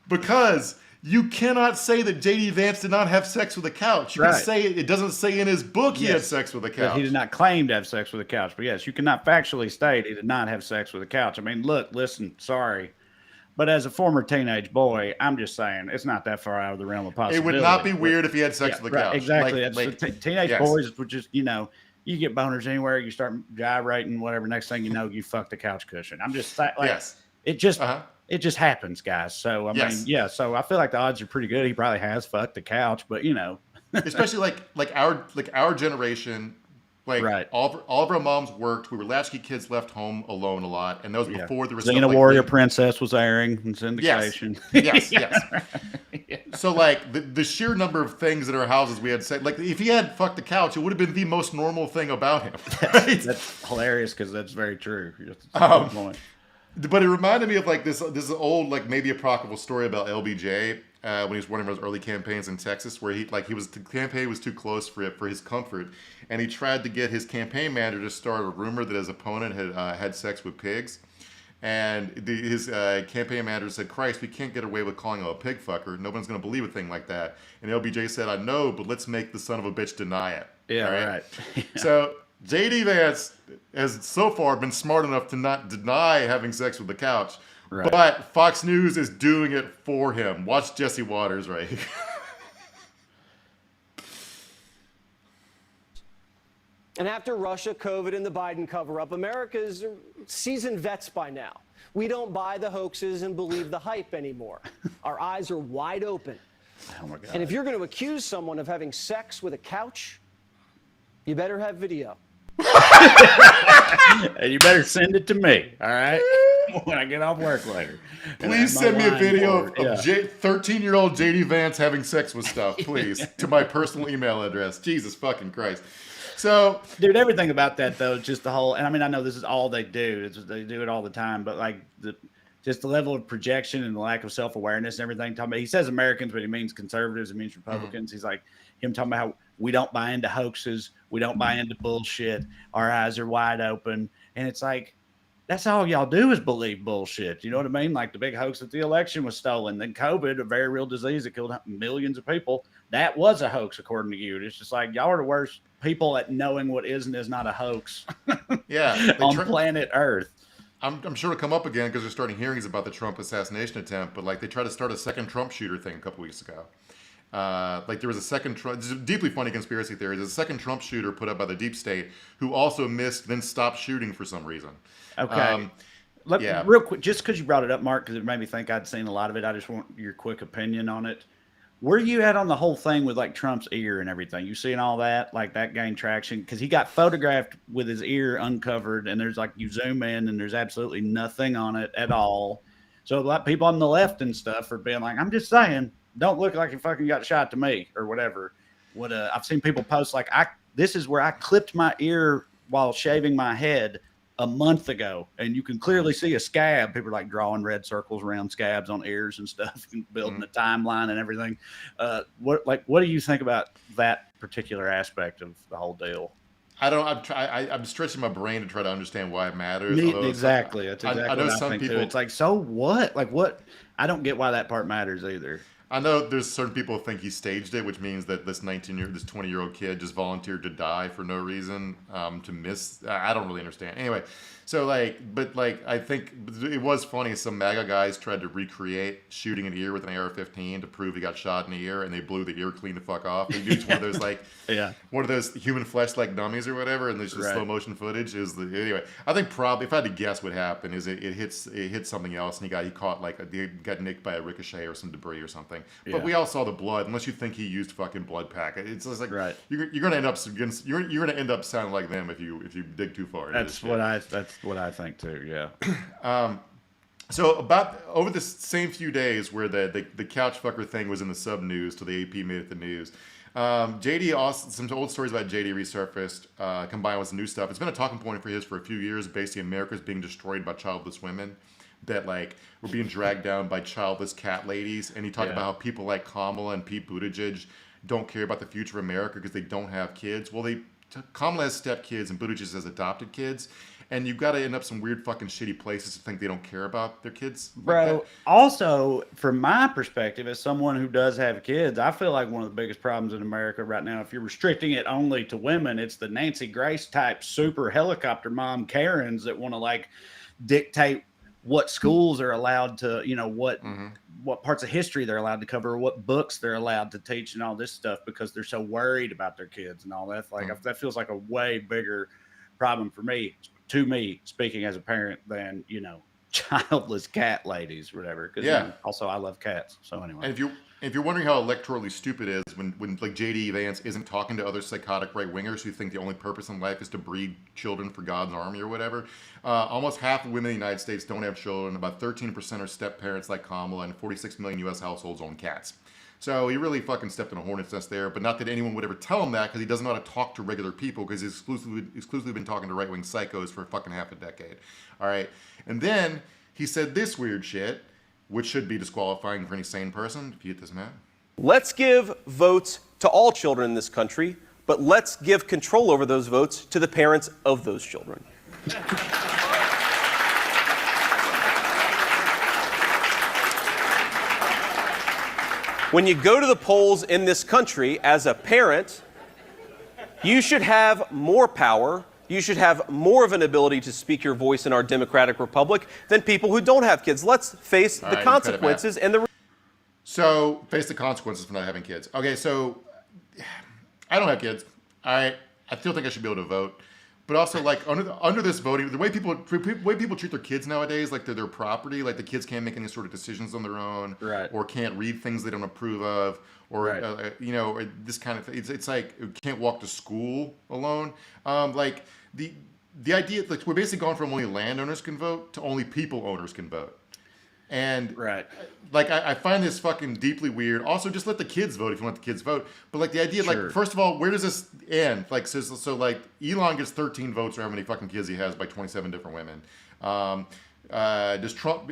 [SPEAKER 2] Because you cannot say that JD Vance did not have sex with a couch. You can say it doesn't say in his book he had sex with a couch.
[SPEAKER 1] But he did not claim to have sex with a couch. But yes, you cannot factually state he did not have sex with a couch. I mean, listen, sorry. But as a former teenage boy, I'm just saying it's not that far out of the realm of possibility.
[SPEAKER 2] It would not be weird if he had sex with a couch.
[SPEAKER 1] Exactly. Teenage boys would just, you get boners anywhere, you start gyrating, whatever. Next thing you know, you fuck the couch cushion. I'm just like, it just happens, guys. So I mean, so I feel like the odds are pretty good. He probably has fucked the couch, but
[SPEAKER 2] especially like our generation. Like
[SPEAKER 1] Right.
[SPEAKER 2] all of our moms worked. We were latchkey kids left home alone a lot, and that was before there was stuff
[SPEAKER 1] Xena
[SPEAKER 2] like
[SPEAKER 1] Warrior Princess was airing in
[SPEAKER 2] Yes,
[SPEAKER 1] syndication.
[SPEAKER 2] yes,
[SPEAKER 1] Yeah,
[SPEAKER 2] yes.
[SPEAKER 1] right.
[SPEAKER 2] So like the sheer number of things in our houses we had said, like if he had fucked the couch, it would have been the most normal thing about him. Right?
[SPEAKER 1] That's hilarious because that's very true. That's a good point.
[SPEAKER 2] But it reminded me of like this old like maybe apocryphal story about LBJ when he was running those early campaigns in Texas, where the campaign was too close for his comfort, and he tried to get his campaign manager to start a rumor that his opponent had sex with pigs. And his campaign manager said, "Christ, we can't get away with calling him a pig fucker. No one's going to believe a thing like that." And LBJ said, "I know, but let's make the son of a bitch deny it."
[SPEAKER 1] Yeah,
[SPEAKER 2] All
[SPEAKER 1] right.
[SPEAKER 2] So JD Vance has so far been smart enough to not deny having sex with the couch,
[SPEAKER 1] Right.
[SPEAKER 2] but Fox News is doing it for him. Watch Jesse Waters right here.
[SPEAKER 6] And after Russia, COVID, and the Biden cover-up, America's seasoned vets by now. We don't buy the hoaxes and believe the hype anymore. Our eyes are wide open.
[SPEAKER 1] Oh my God.
[SPEAKER 6] And if you're going to accuse someone of having sex with a couch, you better have video.
[SPEAKER 1] And you better send it to me, all right? When I get off work later. And
[SPEAKER 2] Please
[SPEAKER 1] that's
[SPEAKER 2] send
[SPEAKER 1] my
[SPEAKER 2] me a
[SPEAKER 1] line
[SPEAKER 2] video
[SPEAKER 1] for it.
[SPEAKER 2] of 13-year-old JD Vance having sex with stuff, please, to my personal email address. Jesus fucking Christ. So,
[SPEAKER 1] Dude, everything about that though, just the whole, and I mean, I know this is all they do. They do it all the time, but like just the level of projection and the lack of self-awareness and everything. Talking about, he says Americans, but he means conservatives. He means Republicans. He's like him talking about how we don't buy into hoaxes. We don't buy into bullshit. Our eyes are wide open. And it's like, that's all y'all do is believe bullshit. You know what I mean? Like the big hoax that the election was stolen. Then COVID, a very real disease that killed millions of people. That was a hoax, according to you. It's just like, y'all are the worst people at knowing what is and is not a hoax
[SPEAKER 2] yeah.
[SPEAKER 1] on planet Earth.
[SPEAKER 2] I'm sure it'll come up again because they're starting hearings about the Trump assassination attempt, but like they tried to start a second Trump shooter thing a couple weeks ago. Like there was a second Trump, this is a deeply funny conspiracy theory. There's a second Trump shooter put up by the deep state who also missed, then stopped shooting for some reason.
[SPEAKER 1] Okay.
[SPEAKER 2] Yeah.
[SPEAKER 1] Real quick, just because you brought it up, Mark, because it made me think I'd seen a lot of it. I just want your quick opinion on it. Where you at on the whole thing with like Trump's ear and everything? You seeing all that? Like that gained traction? Because he got photographed with his ear uncovered, and there's like, you zoom in and there's absolutely nothing on it at all. So a lot of people on the left and stuff are being like, I'm just saying, don't look like you fucking got shot to me or whatever. What I've seen people post like, this is where I clipped my ear while shaving my head a month ago, and you can clearly see a scab. People are like drawing red circles around scabs on ears and stuff, and building a timeline and everything. What do you think about that particular aspect of the whole deal?
[SPEAKER 2] I'm stretching my brain to try to understand why it matters.
[SPEAKER 1] Exactly. That's exactly
[SPEAKER 2] I know
[SPEAKER 1] what I
[SPEAKER 2] some
[SPEAKER 1] think
[SPEAKER 2] people.
[SPEAKER 1] too. It's like, so what? Like what? I don't get why that part matters either.
[SPEAKER 2] I know there's certain people who think he staged it, which means that this 20-year-old kid just volunteered to die for no reason, to miss. I don't really understand. Anyway, so I think it was funny. Some MAGA guys tried to recreate shooting an ear with an AR-15 to prove he got shot in the ear, and they blew the ear clean the fuck off. They used one of those one of those human flesh like dummies or whatever, and there's just slow motion footage. Anyway, I think probably if I had to guess what happened is it hit something else, and he got nicked by a ricochet or some debris or something. But we all saw the blood. Unless you think he used fucking blood pack, it's just like you're gonna end up sounding like them if you dig too far.
[SPEAKER 1] That's what I think too. Yeah.
[SPEAKER 2] So about over the same few days where the couch fucker thing was in the sub news till the AP made it the news. JD also, some old stories about JD resurfaced, combined with some new stuff. It's been a talking point for a few years. Basically, America's being destroyed by childless women that like were being dragged down by childless cat ladies. And he talked about how people like Kamala and Pete Buttigieg don't care about the future of America because they don't have kids. Well, Kamala has stepkids and Buttigieg has adopted kids. And you've got to end up some weird fucking shitty places to think they don't care about their kids.
[SPEAKER 1] Bro, also, from my perspective, as someone who does have kids, I feel like one of the biggest problems in America right now, if you're restricting it only to women, it's the Nancy Grace type super helicopter mom Karens that want to like dictate what schools are allowed to, what parts of history they're allowed to cover, what books they're allowed to teach and all this stuff because they're so worried about their kids and all that. Like that feels like a way bigger problem for me. To me, speaking as a parent, than childless cat ladies, or whatever. Because also I love cats. So anyway,
[SPEAKER 2] and If you're wondering how electorally stupid it is when like JD Vance isn't talking to other psychotic right-wingers who think the only purpose in life is to breed children for God's army or whatever, almost half of women in the United States don't have children. About 13% are step-parents like Kamala, and 46 million U.S. households own cats. So he really fucking stepped in a hornet's nest there, but not that anyone would ever tell him that because he doesn't know how to talk to regular people because he's exclusively been talking to right-wing psychos for fucking half a decade. All right. And then he said this weird shit, which should be disqualifying for any sane person. If you get this, man.
[SPEAKER 5] Let's give votes to all children in this country, but let's give control over those votes to the parents of those children. When you go to the polls in this country as a parent, you should have more power. You should have more of an ability to speak your voice in our democratic republic than people who don't have kids. Let's face the consequences and the...
[SPEAKER 2] So, face the consequences for not having kids. Okay, so I don't have kids. All right, I still think I should be able to vote. But also, like, under this voting, the way people treat their kids nowadays, like they're their property, like the kids can't make any sort of decisions on their own,
[SPEAKER 1] right,
[SPEAKER 2] or can't read things they don't approve of, or
[SPEAKER 1] right,
[SPEAKER 2] you know, or this kind of thing. It's like can't walk to school alone. Like the idea, like we're basically gone from only landowners can vote to only people owners can vote. And
[SPEAKER 1] right,
[SPEAKER 2] like I find this fucking deeply weird. Also, just let the kids vote if you want the kids vote. But like the idea,
[SPEAKER 1] sure,
[SPEAKER 2] like first of all, where does this end? Like so like Elon gets 13 votes or how many fucking kids he has by 27 different women. Does Trump?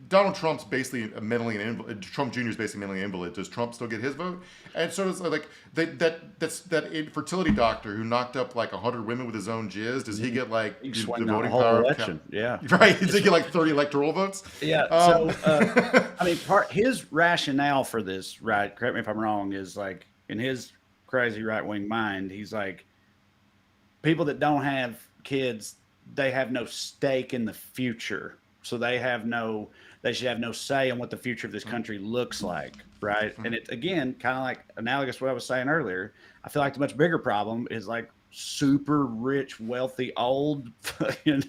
[SPEAKER 2] Donald Trump's basically mentally an invalid. Trump Jr. is basically mentally an invalid. Does Trump still get his vote? And so it's like that infertility doctor who knocked up like 100 women with his own jizz. Does he get like the voting power?
[SPEAKER 1] Election. Yeah,
[SPEAKER 2] right. Does he get like 30 electoral votes?
[SPEAKER 1] Yeah. I mean, his rationale for this, right? Correct me if I'm wrong. Is like in his crazy right wing mind, he's like, people that don't have kids, they have no stake in the future, so they should have no say in what the future of this country looks like, right? And it's, again, kind of like analogous to what I was saying earlier. I feel like the much bigger problem is like super rich, wealthy, old fucking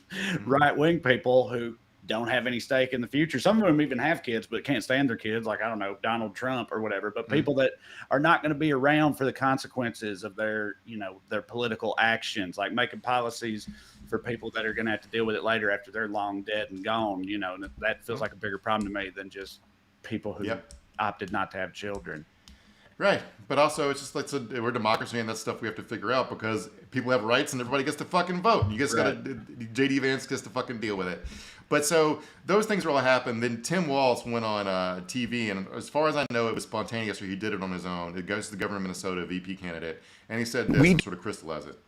[SPEAKER 1] right-wing people who don't have any stake in the future. Some of them even have kids, but can't stand their kids, like, I don't know, Donald Trump or whatever. But people that are not going to be around for the consequences of their, you know, their political actions, like making policies for people that are going to have to deal with it later after they're long dead and gone, you know, and that feels like a bigger problem to me than just people who opted not to have children.
[SPEAKER 2] Right. But also, it's just like we're a democracy, and that's stuff we have to figure out because people have rights and everybody gets to fucking vote. You guys got to, JD Vance gets to fucking deal with it. But so those things all happened. Then Tim Walz went on TV, and as far as I know, it was spontaneous, or he did it on his own. It goes to the governor of Minnesota, VP candidate, and he said this and sort of crystallized it.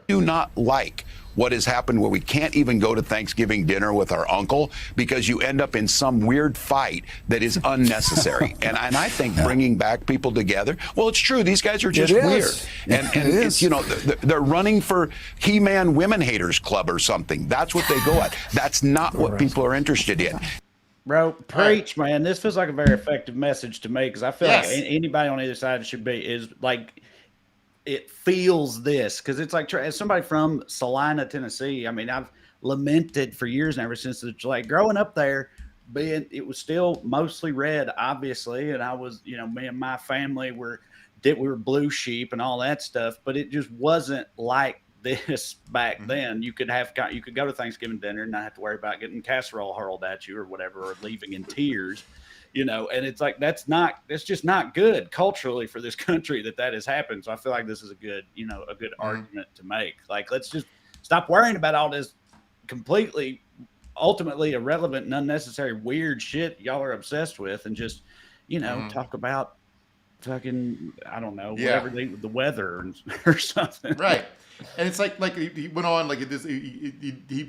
[SPEAKER 7] Do not like what has happened where we can't even go to Thanksgiving dinner with our uncle because you end up in some weird fight that is unnecessary. and I think bringing back people together, well, it's true. These guys are just weird. And it's, you know, they're running for He-Man Women Haters Club or something. That's what they go at. That's not what people are interested in.
[SPEAKER 1] Bro, preach, man. This feels like a very effective message to me because I feel like anybody on either side is like, it feels this because it's like, as somebody from Salina, Tennessee, I mean, I've lamented for years and ever since it's like growing up there, it was still mostly red, obviously, and I was, you know, me and my family we were blue sheep and all that stuff, but it just wasn't like this back then. You could go to Thanksgiving dinner and not have to worry about getting casserole hurled at you or whatever, or leaving in tears. You know, and it's like that's just not good culturally for this country that has happened. So I feel like this is a good argument to make. Like, let's just stop worrying about all this completely, ultimately irrelevant and unnecessary weird shit y'all are obsessed with, and just, you know, talk about fucking, I don't know, whatever the weather or something.
[SPEAKER 2] Right. And it's like he went on like this. He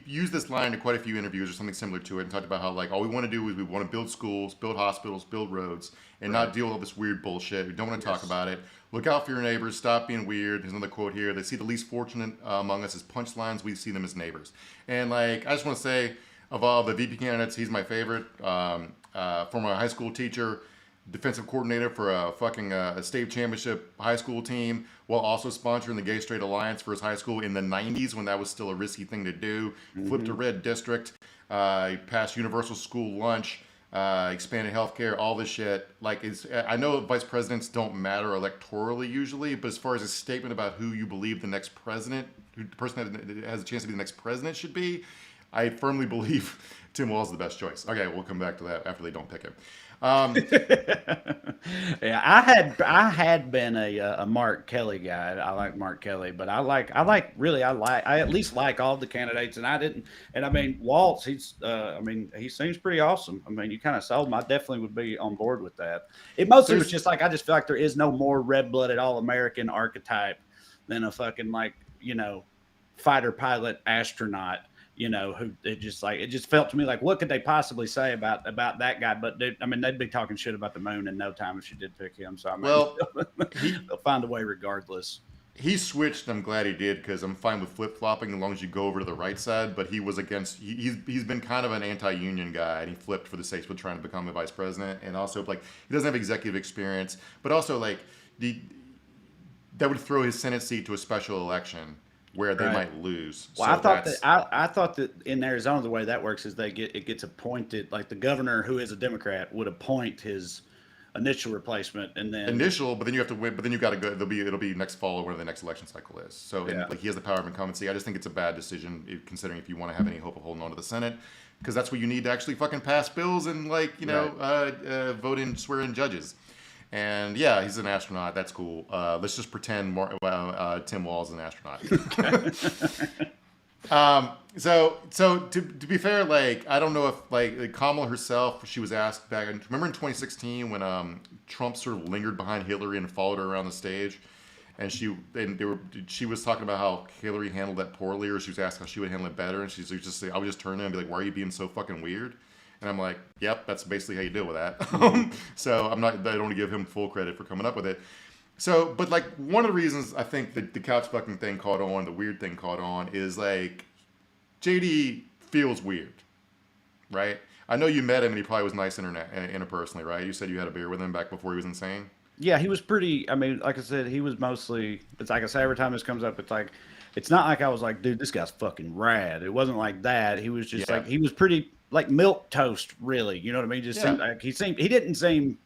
[SPEAKER 2] used this line in quite a few interviews or something similar to it, and talked about how like all we want to do is we want to build schools, build hospitals, build roads, and not deal with all this weird bullshit. We don't want to talk about it. Look out for your neighbors. Stop being weird. There's another quote here. They see the least fortunate among us as punchlines. We see them as neighbors. And like I just want to say, of all the VP candidates, he's my favorite. Former high school teacher, defensive coordinator for a fucking state championship high school team, while also sponsoring the Gay Straight Alliance for his high school in the 90s when that was still a risky thing to do. Flipped to red district. He passed universal school lunch. expanded healthcare, all this shit. Like, I know vice presidents don't matter electorally usually, but as far as a statement about who you believe the next president, who the person that has a chance to be the next president should be, I firmly believe Tim Walz is the best choice. Okay, we'll come back to that after they don't pick him.
[SPEAKER 1] Yeah, I had been a Mark Kelly guy. I like Mark Kelly, but I at least like all the candidates, and I mean Walz, he seems pretty awesome. I mean, you kind of sold him. I definitely would be on board with that. It mostly was just like, I just feel like there is no more red-blooded all-American archetype than a fucking, like, you know, fighter pilot astronaut. You know, who it just felt to me like, what could they possibly say about that guy? But they'd be talking shit about the moon in no time if she did pick him. So I mean, they'll find a way regardless.
[SPEAKER 2] He switched. I'm glad he did, because I'm fine with flip flopping as long as you go over to the right side. But he was against. He's been kind of an anti-union guy, and he flipped for the sake of trying to become a vice president. And also, like, he doesn't have executive experience, but also like that would throw his Senate seat to a special election where they might lose.
[SPEAKER 1] Well,
[SPEAKER 2] so
[SPEAKER 1] I thought that in Arizona the way that works is it gets appointed, like the governor who is a Democrat would appoint his initial replacement, and then
[SPEAKER 2] but then you have to win. But then you got to go. It'll be next fall or whenever the next election cycle is. So like, he has the power of incumbency. I just think it's a bad decision considering if you want to have any hope of holding on to the Senate, because that's what you need to actually fucking pass bills and, like, you know, vote in, swear in judges. And yeah, he's an astronaut. That's cool. Let's just pretend Tim Walz is an astronaut. So to be fair, like, I don't know if like Kamala herself, she was asked back. Remember in 2016 when Trump sort of lingered behind Hillary and followed her around the stage, and she was talking about how Hillary handled that poorly, or she was asked how she would handle it better, and she's just I would just turn to her and be like, "Why are you being so fucking weird?" And I'm like, yep, that's basically how you deal with that. So I don't want to give him full credit for coming up with it. So, but like, one of the reasons I think that the couch fucking thing caught on, the weird thing caught on, is like, JD feels weird, right? I know you met him and he probably was nice interpersonally, right? You said you had a beer with him back before he was insane.
[SPEAKER 1] Yeah, he was pretty. I mean, like I said, he was mostly. It's like I say every time this comes up, it's like, it's not like I was like, dude, this guy's fucking rad. It wasn't like that. He was just like, he was pretty. Like milk toast, really. You know what I mean? Just seemed like he didn't seem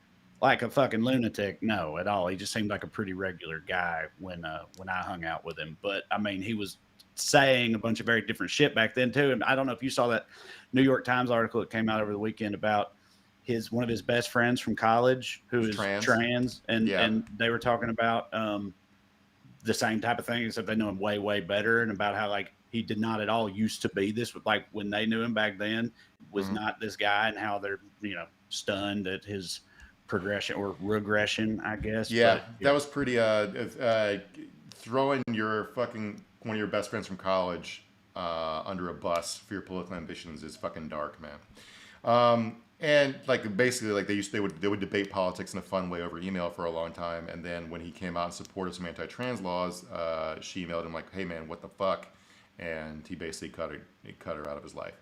[SPEAKER 1] like a fucking lunatic, no, at all. He just seemed like a pretty regular guy when I hung out with him. But I mean, he was saying a bunch of very different shit back then too. And I don't know if you saw that New York Times article that came out over the weekend about one of his best friends from college who is trans, and they were talking about the same type of thing, except they know him way, way better, and about how, like, he did not at all used to be this, like, when they knew him back then, was not this guy, and how they're, you know, stunned at his progression or regression, I guess.
[SPEAKER 2] Yeah, that was pretty, throwing one of your best friends from college under a bus for your political ambitions is fucking dark, man. And like, basically, like, they would debate politics in a fun way over email for a long time, and then when he came out in support of some anti-trans laws, she emailed him like, "Hey man, what the fuck?" And he basically cut her out of his life.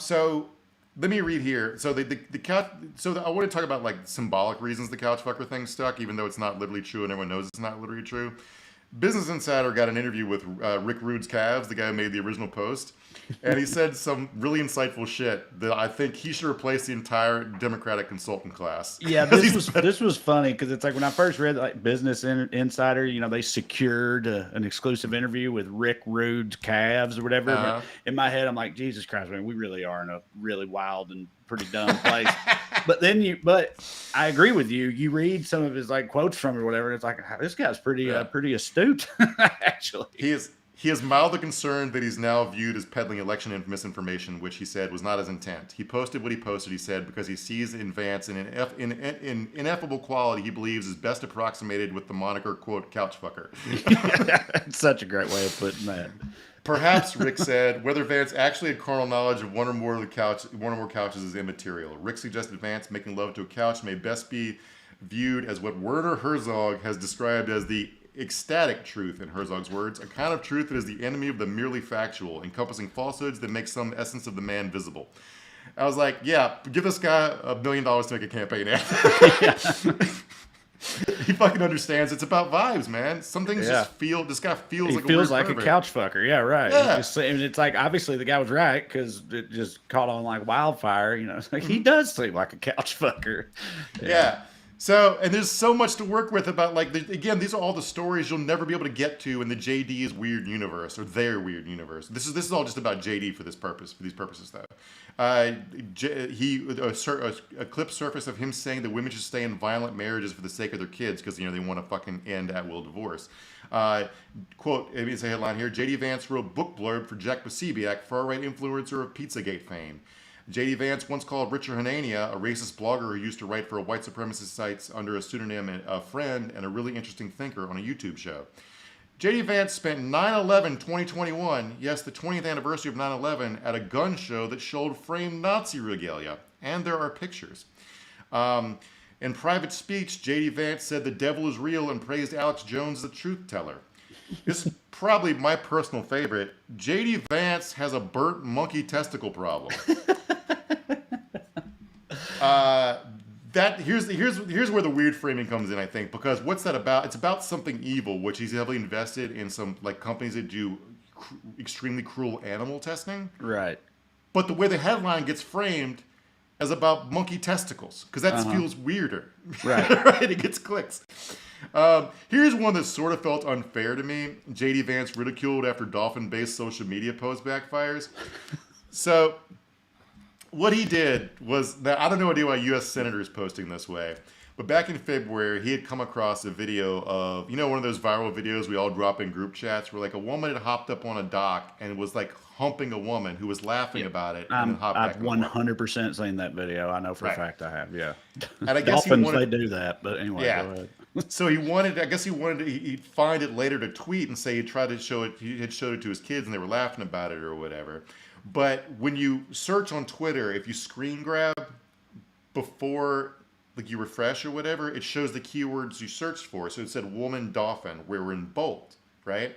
[SPEAKER 2] So let me read here. So the couch. So I want to talk about, like, symbolic reasons the couch fucker thing stuck, even though it's not literally true and everyone knows it's not literally true. Business Insider got an interview with Rick Rude's Cavs, the guy who made the original post, and he said some really insightful shit that I think he should replace the entire Democratic consultant class.
[SPEAKER 1] Yeah, this was funny because it's like, when I first read, like, Business Insider, you know, they secured an exclusive interview with Rick Rude's Cavs or whatever. But in my head, I'm like, Jesus Christ, man, we really are in a really wild and pretty dumb place. But I agree with you. You read some of his, like, quotes from it or whatever, and it's like, this guy's pretty astute, actually.
[SPEAKER 2] He has mildly concerned that he's now viewed as peddling election misinformation, which he said was not his intent. He posted what he posted, he said, because he sees in Vance an ineffable quality he believes is best approximated with the moniker, quote, couch fucker.
[SPEAKER 1] It's such a great way of putting that.
[SPEAKER 2] Perhaps, Rick said, whether Vance actually had carnal knowledge of one or more couches is immaterial. Rick suggested Vance making love to a couch may best be viewed as what Werner Herzog has described as the ecstatic truth, in Herzog's words, a kind of truth that is the enemy of the merely factual, encompassing falsehoods that make some essence of the man visible. I was like, yeah, give this guy $1 million to make a campaign ad. He fucking understands it's about vibes, man. Some things just feel. This guy feels like
[SPEAKER 1] feels
[SPEAKER 2] a weird
[SPEAKER 1] like
[SPEAKER 2] pervert.
[SPEAKER 1] a couch fucker. Yeah, right.
[SPEAKER 2] Yeah.
[SPEAKER 1] And it's like obviously the guy was right because it just caught on like wildfire. You know, it's like he does seem like a couch fucker.
[SPEAKER 2] Yeah. So, and there's so much to work with about, like, again, these are all the stories you'll never be able to get to in the JD's weird universe or their weird universe. This is all just about JD for these purposes, though. A clip surfaced of him saying that women should stay in violent marriages for the sake of their kids because, they want to fucking end at-will divorce. Quote, it's a headline here, JD Vance wrote book blurb for Jack Pasibiak, far-right influencer of Pizzagate fame. JD Vance once called Richard Hanania, a racist blogger who used to write for white supremacist sites under a pseudonym, a friend and a really interesting thinker on a YouTube show. JD Vance spent 9/11 2021, yes, the 20th anniversary of 9/11, at a gun show that showed framed Nazi regalia, and there are pictures. In private speech, JD Vance said the devil is real and praised Alex Jones as a truth teller. This is probably my personal favorite. JD Vance has a burnt monkey testicle problem. Here's where the weird framing comes in, I think, because what's that about? It's about something evil, which he's heavily invested in some like companies that do extremely cruel animal testing.
[SPEAKER 1] Right.
[SPEAKER 2] But the way the headline gets framed is about monkey testicles, because that feels weirder.
[SPEAKER 1] Right.
[SPEAKER 2] Right? It gets clicks. Here's one that sort of felt unfair to me. JD Vance ridiculed after dolphin-based social media post backfires. So what he did was that I don't know why U.S. senators posting this way, but back in February, he had come across a video of, one of those viral videos we all drop in group chats where like a woman had hopped up on a dock and was like humping a woman who was laughing about it. And then hopped back
[SPEAKER 1] I've 100% seen that video. I know for a fact I have. Yeah.
[SPEAKER 2] And I guess
[SPEAKER 1] Dolphins, they do that, but anyway,
[SPEAKER 2] yeah.
[SPEAKER 1] go ahead.
[SPEAKER 2] So he'd find it later to tweet and say he tried to show it, he had showed it to his kids and they were laughing about it or whatever. But when you search on Twitter, if you screen grab before like you refresh or whatever, it shows the keywords you searched for. So it said woman dolphin, we were in bold, right?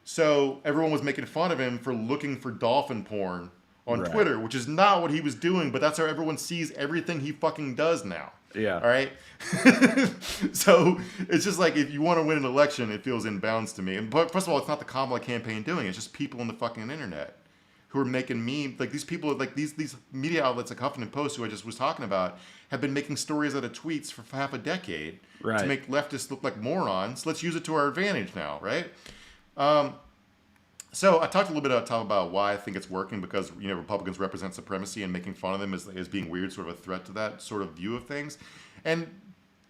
[SPEAKER 2] So everyone was making fun of him for looking for dolphin porn on Twitter, which is not what he was doing, but that's how everyone sees everything he fucking does now.
[SPEAKER 1] Yeah.
[SPEAKER 2] All right. So it's just like if you want to win an election, it feels in bounds to me. And but first of all, it's not the Kamala campaign doing it. It's just people on the fucking internet who are making memes. Like these people, like these media outlets like Huffington Post, who I just was talking about, have been making stories out of tweets for half a decade to make leftists look like morons. Let's use it to our advantage now, right? So I talked a little bit about why I think it's working, because Republicans represent supremacy, and making fun of them as being weird, sort of a threat to that sort of view of things. And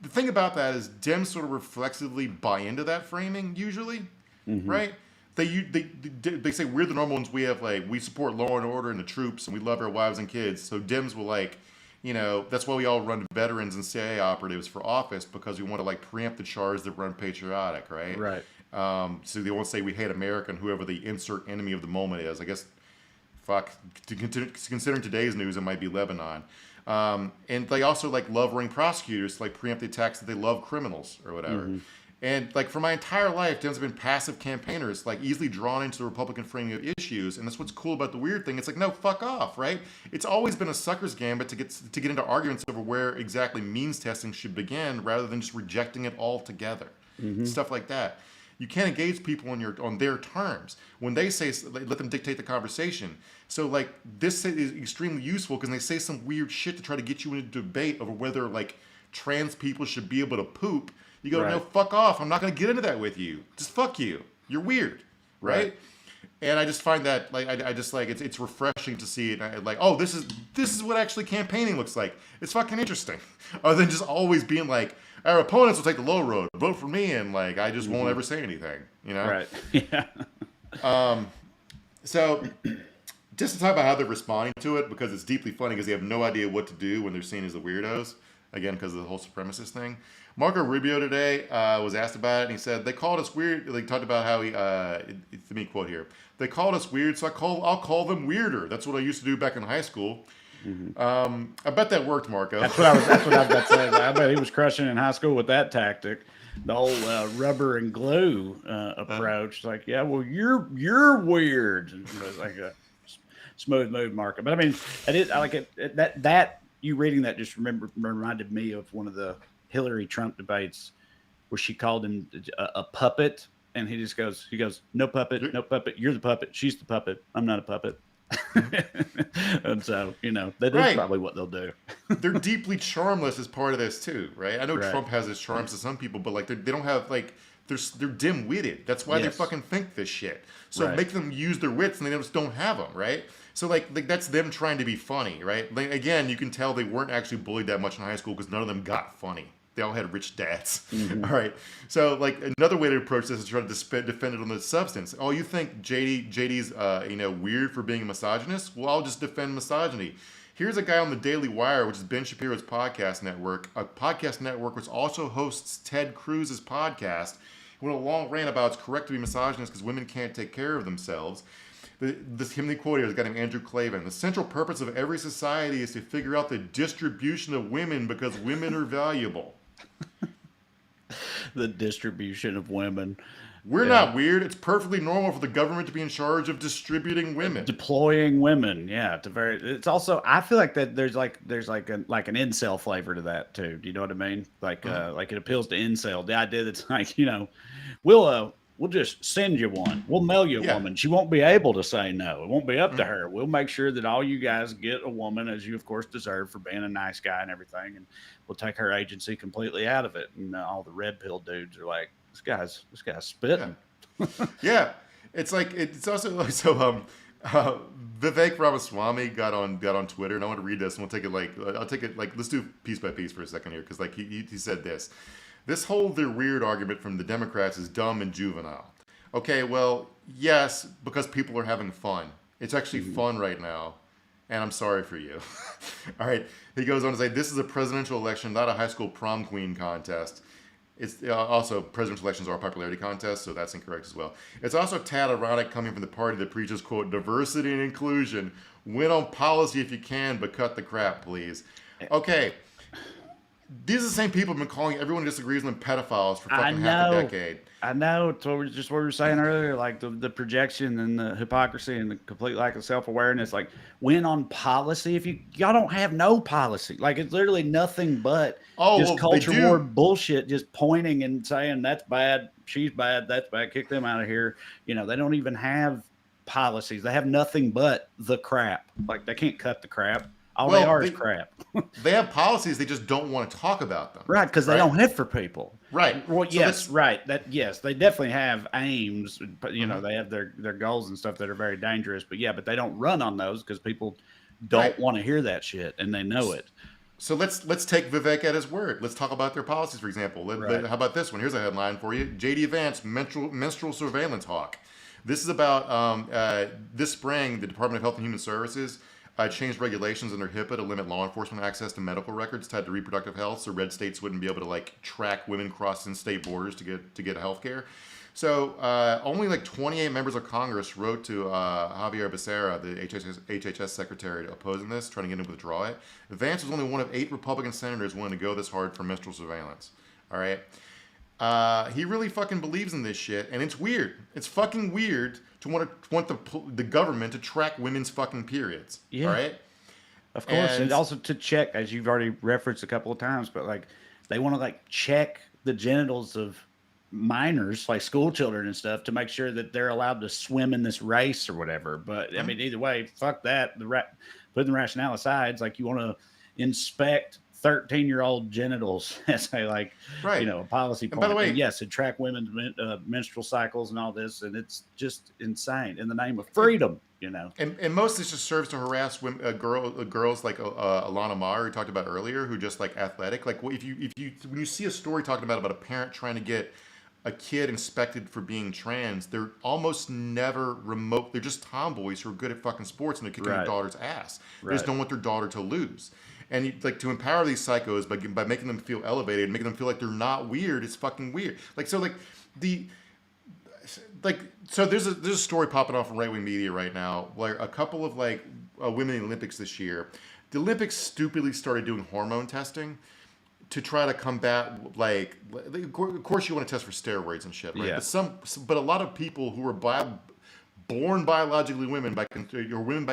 [SPEAKER 2] the thing about that is Dems sort of reflexively buy into that framing usually, right? They say we're the normal ones. We have we support law and order and the troops, and we love our wives and kids. So Dems will that's why we all run veterans and CIA operatives for office, because we want to preempt the charge that we're unpatriotic, right?
[SPEAKER 1] Right.
[SPEAKER 2] So they won't say we hate America and whoever the insert enemy of the moment is. I guess, considering today's news, it might be Lebanon. And they also love-ring prosecutors to preempt the attacks that they love criminals or whatever. And for my entire life, Dems have been passive campaigners, easily drawn into the Republican framing of issues. And that's what's cool about the weird thing. It's no, fuck off, right? It's always been a sucker's gambit to get into arguments over where exactly means testing should begin, rather than just rejecting it altogether. Stuff like that. You can't engage people on their terms. When they say, let them dictate the conversation. So this is extremely useful, because they say some weird shit to try to get you into a debate over whether trans people should be able to poop. You go, no, fuck off. I'm not going to get into that with you. Just fuck you. You're weird, right? And I just find that I just it's refreshing to see it. Oh, this is what actually campaigning looks like. It's fucking interesting. Other than just always being our opponents will take the low road. Vote for me, and I just won't ever say anything.
[SPEAKER 1] Right. Yeah.
[SPEAKER 2] So just to talk about how they're responding to it, because it's deeply funny, because they have no idea what to do when they're seen as the weirdos. Again, because of the whole supremacist thing. Marco Rubio today was asked about it, and he said, they called us weird. They talked about how let me quote here. They called us weird, so I'll call them weirder. That's what I used to do back in high school. I bet that worked, Marco.
[SPEAKER 1] That's what I was about to say. I bet he was crushing in high school with that tactic. The whole rubber and glue approach. Yeah, well, you're weird. It was like a smooth move, Marco. But I mean, it is, I like it. That you reading that just reminded me of one of the Hillary Trump debates where she called him a puppet, and he goes, no puppet, no puppet. You're the puppet. She's the puppet. I'm not a puppet. And so, that is probably what they'll do.
[SPEAKER 2] They're deeply charmless as part of this too, right? I know
[SPEAKER 1] Right.
[SPEAKER 2] Trump has his charms to some people, but like they don't have like they're dim-witted. That's why they
[SPEAKER 1] Yes.
[SPEAKER 2] fucking think this shit. So
[SPEAKER 1] Right.
[SPEAKER 2] make them use their wits, and they just don't have them, right? So like that's them trying to be funny, right? Like, again, you can tell they weren't actually bullied that much in high school because none of them got funny. They all had rich dads.
[SPEAKER 1] Mm-hmm.
[SPEAKER 2] All right. So like another way to approach this is try to defend it on the substance. Oh, you think JD's weird for being a misogynist? Well, I'll just defend misogyny. Here's a guy on the Daily Wire, which is Ben Shapiro's podcast network, a podcast network which also hosts Ted Cruz's podcast. He went a long rant about it's correct to be misogynist because women can't take care of themselves. The quote here is a guy named Andrew Clavin. The central purpose of every society is to figure out the distribution of women because women are valuable.
[SPEAKER 1] The distribution of women.
[SPEAKER 2] We're not weird. It's perfectly normal for the government to be in charge of distributing women.
[SPEAKER 1] Deploying women. Yeah. It's also, I feel like that there's like an incel flavor to that too. Do you know what I mean? Like it appeals to incel. The idea that's like, we'll just send you one. We'll mail you a woman. She won't be able to say no. It won't be up to her. We'll make sure that all you guys get a woman, as you of course deserve for being a nice guy and everything. And we'll take her agency completely out of it. And all the red pill dudes are like, this guy's spitting.
[SPEAKER 2] Yeah. It's like, it's also like, so, Vivek Ramaswamy got on Twitter, and I want to read this, and I'll take it let's do piece by piece for a second here. Cause like he said this whole their weird argument from the Democrats is dumb and juvenile. Okay, well, yes, because people are having fun. It's actually fun right now, and I'm sorry for you. All right. He goes on to say, this is a presidential election, not a high school prom queen contest. It's also presidential elections are a popularity contest, so that's incorrect as well. It's also tad ironic coming from the party that preaches, quote, diversity and inclusion. Win on policy if you can, but cut the crap, please. Okay. These are the same people who've been calling everyone who disagrees with them pedophiles for fucking half a decade.
[SPEAKER 1] I know. It's what we were saying earlier, like the projection and the hypocrisy and the complete lack of self-awareness. Like, win on policy if y'all don't have no policy. Like, it's literally nothing but culture war bullshit, just pointing and saying that's bad, she's bad, that's bad, kick them out of here. They don't even have policies. They have nothing but the crap. Like, they can't cut the crap. All they are is crap.
[SPEAKER 2] They have policies, they just don't want to talk about them.
[SPEAKER 1] Right, because they don't hit for people.
[SPEAKER 2] Right.
[SPEAKER 1] Well, so yes, right. Yes, they definitely have aims, but they have their goals and stuff that are very dangerous. But they don't run on those because people don't want to hear that shit, and they know it.
[SPEAKER 2] So let's take Vivek at his word. Let's talk about their policies, for example. How about this one? Here's a headline for you: JD Vance, menstrual surveillance hawk. This is about this spring. The Department of Health and Human Services changed regulations under HIPAA to limit law enforcement access to medical records tied to reproductive health, so red states wouldn't be able to track women crossing state borders to get health care. So only 28 members of Congress wrote to Javier Becerra, the HHS secretary, opposing this, trying to get him to withdraw it. Vance was only one of 8 Republican senators willing to go this hard for menstrual surveillance. All right. He really fucking believes in this shit, and it's weird. It's fucking weird to want the government to track women's fucking periods. Yeah. All right.
[SPEAKER 1] Of course, and also to check, as you've already referenced a couple of times, but they want to check the genitals of minors, like school children and stuff, to make sure that they're allowed to swim in this race or whatever. But I mean, either way, fuck that. Putting the rationale aside, it's like you want to inspect 13-year-old genitals as a a policy point.
[SPEAKER 2] By the way,
[SPEAKER 1] and yes, it track women's menstrual cycles and all this, and it's just insane in the name of freedom.
[SPEAKER 2] And most of this just serves to harass women, girls like Alana Maher, who talked about earlier, who just athletic. When you see a story talking about a parent trying to get a kid inspected for being trans, they're almost never remote. They're just tomboys who are good at fucking sports, and they're kicking their daughter's ass. They just don't want their daughter to lose. And to empower these psychos by making them feel elevated, making them feel like they're not weird, it's fucking weird. So there's a story popping off in right-wing media right now where a couple of women in the Olympics this year, the Olympics stupidly started doing hormone testing to try to combat of course you want to test for steroids and shit, right? Yeah. But a lot of people who are born biologically women by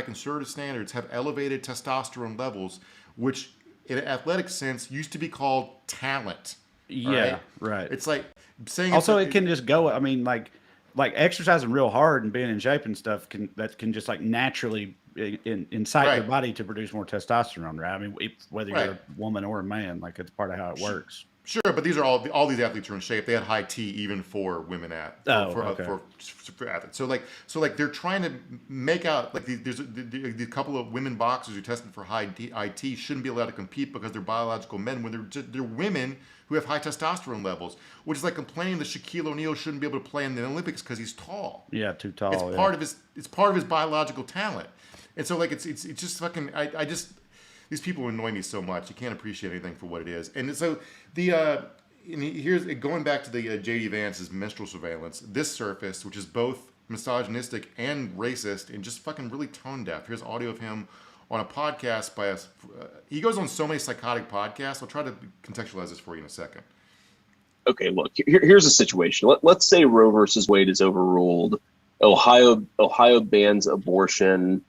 [SPEAKER 2] conservative standards have elevated testosterone levels, which in an athletic sense, used to be called talent.
[SPEAKER 1] Yeah, right.
[SPEAKER 2] It's like saying
[SPEAKER 1] also it can just go. I mean, like exercising real hard and being in shape and stuff can just like naturally incite your body to produce more testosterone, right? I mean, whether you're a woman or a man, like it's part of how it works.
[SPEAKER 2] Sure, but these are all these athletes are in shape. They had high T even for women for athletes. So like they're trying to make out like there's a couple of women boxers who tested for high T shouldn't be allowed to compete because they're biological men when they're women who have high testosterone levels, which is like complaining that Shaquille O'Neal shouldn't be able to play in the Olympics because he's tall.
[SPEAKER 1] Yeah, too tall.
[SPEAKER 2] It's part of his biological talent, and so like it's just fucking I just. These people annoy me so much. You can't appreciate anything for what it is. And so here's going back to the JD Vance's menstrual surveillance. This surfaced, which is both misogynistic and racist, and just fucking really tone deaf. Here's audio of him on a podcast by he goes on so many psychotic podcasts. I'll try to contextualize this for you in a second.
[SPEAKER 8] Okay, look, here's the situation. Let's say Roe versus Wade is overruled. Ohio bans abortion.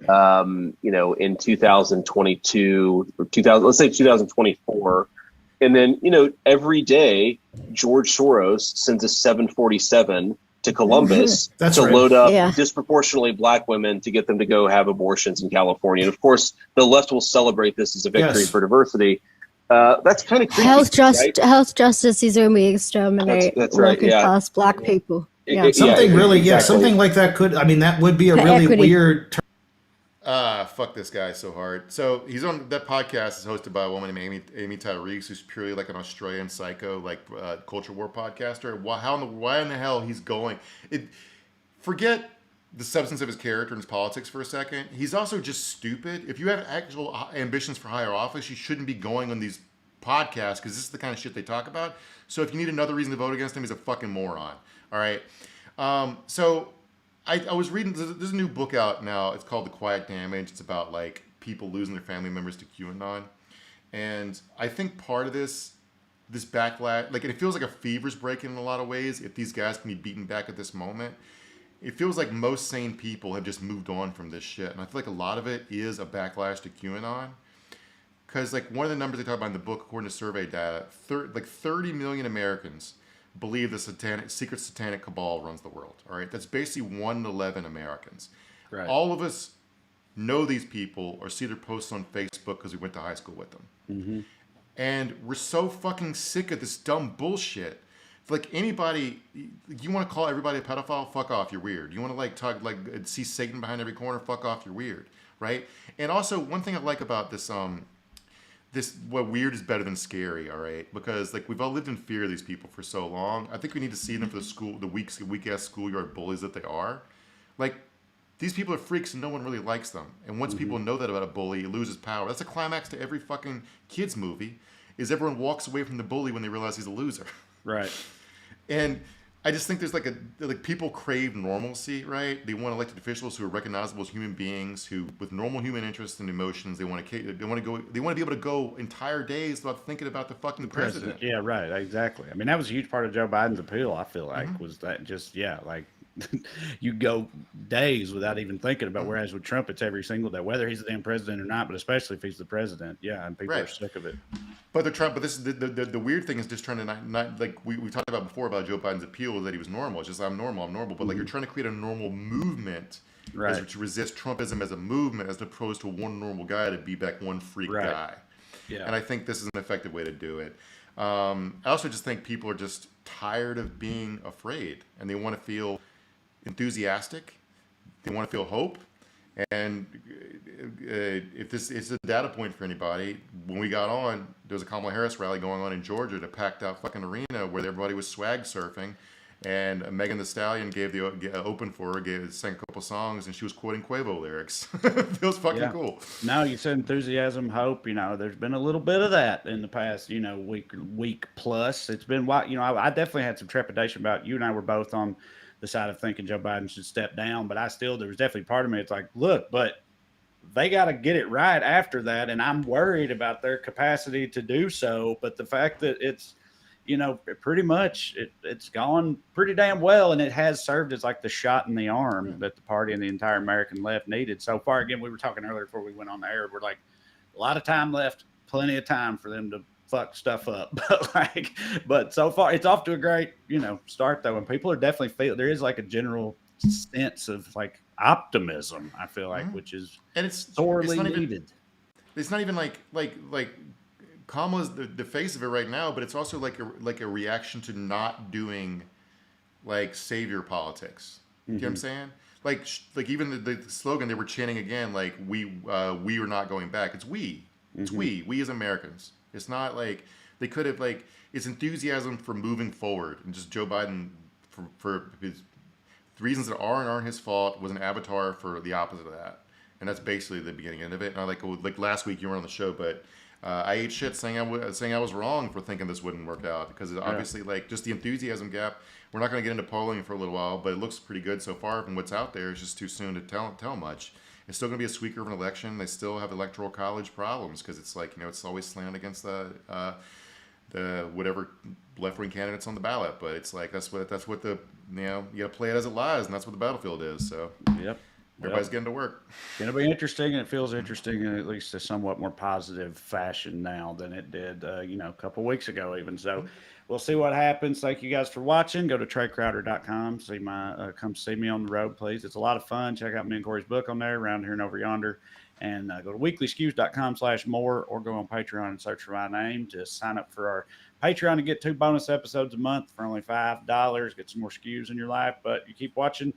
[SPEAKER 8] In 2022 or let's say 2024. And then, every day George Soros sends a 747 to Columbus to load up disproportionately black women to get them to go have abortions in California. And of course, the left will celebrate this as a victory for diversity. That's kind of creepy.
[SPEAKER 9] Health justice is when we exterminate working class black people.
[SPEAKER 10] Something like that could, that would be a really weird term.
[SPEAKER 2] Fuck this guy so hard. So he's on that podcast is hosted by a woman named Amy Tyrese, who's purely like an Australian psycho, like culture war podcaster. Why in the hell he's going? Forget the substance of his character and his politics for a second. He's also just stupid. If you have actual ambitions for higher office, you shouldn't be going on these podcasts because this is the kind of shit they talk about. So if you need another reason to vote against him, he's a fucking moron. All right. I was reading, there's a new book out now. It's called The Quiet Damage. It's about like people losing their family members to QAnon. And I think part of this backlash, like it feels like a fever's breaking in a lot of ways. If these guys can be beaten back at this moment, it feels like most sane people have just moved on from this shit. And I feel like a lot of it is a backlash to QAnon. Because like one of the numbers they talk about in the book, according to survey data, 30 million Americans believe the secret satanic cabal runs the world. All right, that's basically 1 in 11 Americans. Right. All of us know these people or see their posts on Facebook because we went to high school with them. Mm-hmm. And we're so fucking sick of this dumb bullshit. Like anybody, you want to call everybody a pedophile? Fuck off, you're weird. You want to like talk like see Satan behind every corner? Fuck off, you're weird, right? And also one thing I like about this what weird is better than scary, all right? Because like we've all lived in fear of these people for so long. I think we need to see them for the weak ass schoolyard bullies that they are. Like these people are freaks and no one really likes them. And once people know that about a bully, it loses power. That's a climax to every fucking kids movie. Is everyone walks away from the bully when they realize he's a loser. Right. And I just think there's like people crave normalcy, right? They want elected officials who are recognizable as human beings, who with normal human interests and emotions. They want to be able to go entire days without thinking about the fucking president.
[SPEAKER 1] Yeah, right. Exactly. I mean, that was a huge part of Joe Biden's appeal. I feel like was that just like you go days without even thinking about. Whereas with Trump, it's every single day, whether he's the damn president or not. But especially if he's the president, and people are sick of it.
[SPEAKER 2] But they're trying. But this is the weird thing is just trying to not like we talked about before about Joe Biden's appeal that he was normal. It's just I'm normal. But like you're trying to create a normal movement, to resist Trumpism as a movement, as opposed to one normal guy to be back one freak guy. Yeah. And I think this is an effective way to do it. I also just think people are just tired of being afraid, and they want to feel enthusiastic. They want to feel hope. And if this is a data point for anybody, when we got on, there was a Kamala Harris rally going on in Georgia at a packed out fucking arena where everybody was swag surfing, and Megan Thee Stallion gave the open for her, sang a couple songs, and she was quoting Quavo lyrics. It was fucking cool.
[SPEAKER 1] No, you said enthusiasm, hope. There's been a little bit of that in the past, week plus. It's been I definitely had some trepidation about. You and I were both on the side of thinking Joe Biden should step down, but there was definitely part of me. It's like, look, but they got to get it right after that. And I'm worried about their capacity to do so. But the fact that it's, pretty much it's gone pretty damn well. And it has served as like the shot in the arm that the party and the entire American left needed so far. Again, we were talking earlier before we went on the air. We're like a lot of time left plenty of time for them to fuck stuff up. But so far it's off to a great, start though. And people are definitely there is like a general sense of like optimism, I feel like, which is
[SPEAKER 2] and it's
[SPEAKER 1] sorely needed.
[SPEAKER 2] It's not even like Kamala's the face of it right now, but it's also like a reaction to not doing like savior politics. You know what I'm saying? Like even the slogan they were chanting again, like we are not going back. It's we. It's we as Americans. It's not like they could have like it's enthusiasm for moving forward, and just Joe Biden for his reasons that are and aren't his fault was an avatar for the opposite of that, and that's basically the beginning end of it. And I like last week you were on the show, but I ate shit saying I was wrong for thinking this wouldn't work out, because obviously like just the enthusiasm gap. We're not going to get into polling for a little while, but it looks pretty good so far from what's out there. It's just too soon to tell much. It's still going to be a squeaker of an election. They still have electoral college problems because it's like, it's always slanted against the whatever left-wing candidates on the ballot. But it's like that's what the you got to play it as it lies, and that's what the battlefield is. So everybody's getting to work.
[SPEAKER 1] It's going to be interesting, and it feels interesting in at least a somewhat more positive fashion now than it did, a couple weeks ago even. So we'll see what happens. Thank you guys for watching. Go to TreyCrowder.com. Come see me on the road, please. It's a lot of fun. Check out me and Corey's book on there, Around Here and Over Yonder. And go to weeklyskews.com/more, or go on Patreon and search for my name to sign up for our Patreon to get 2 bonus episodes a month for only $5. Get some more Skews in your life. But you keep watching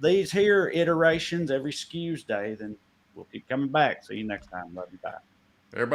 [SPEAKER 1] these here iterations every Skews day, then we'll keep coming back. See you next time. Love you. Bye.
[SPEAKER 2] Everybody.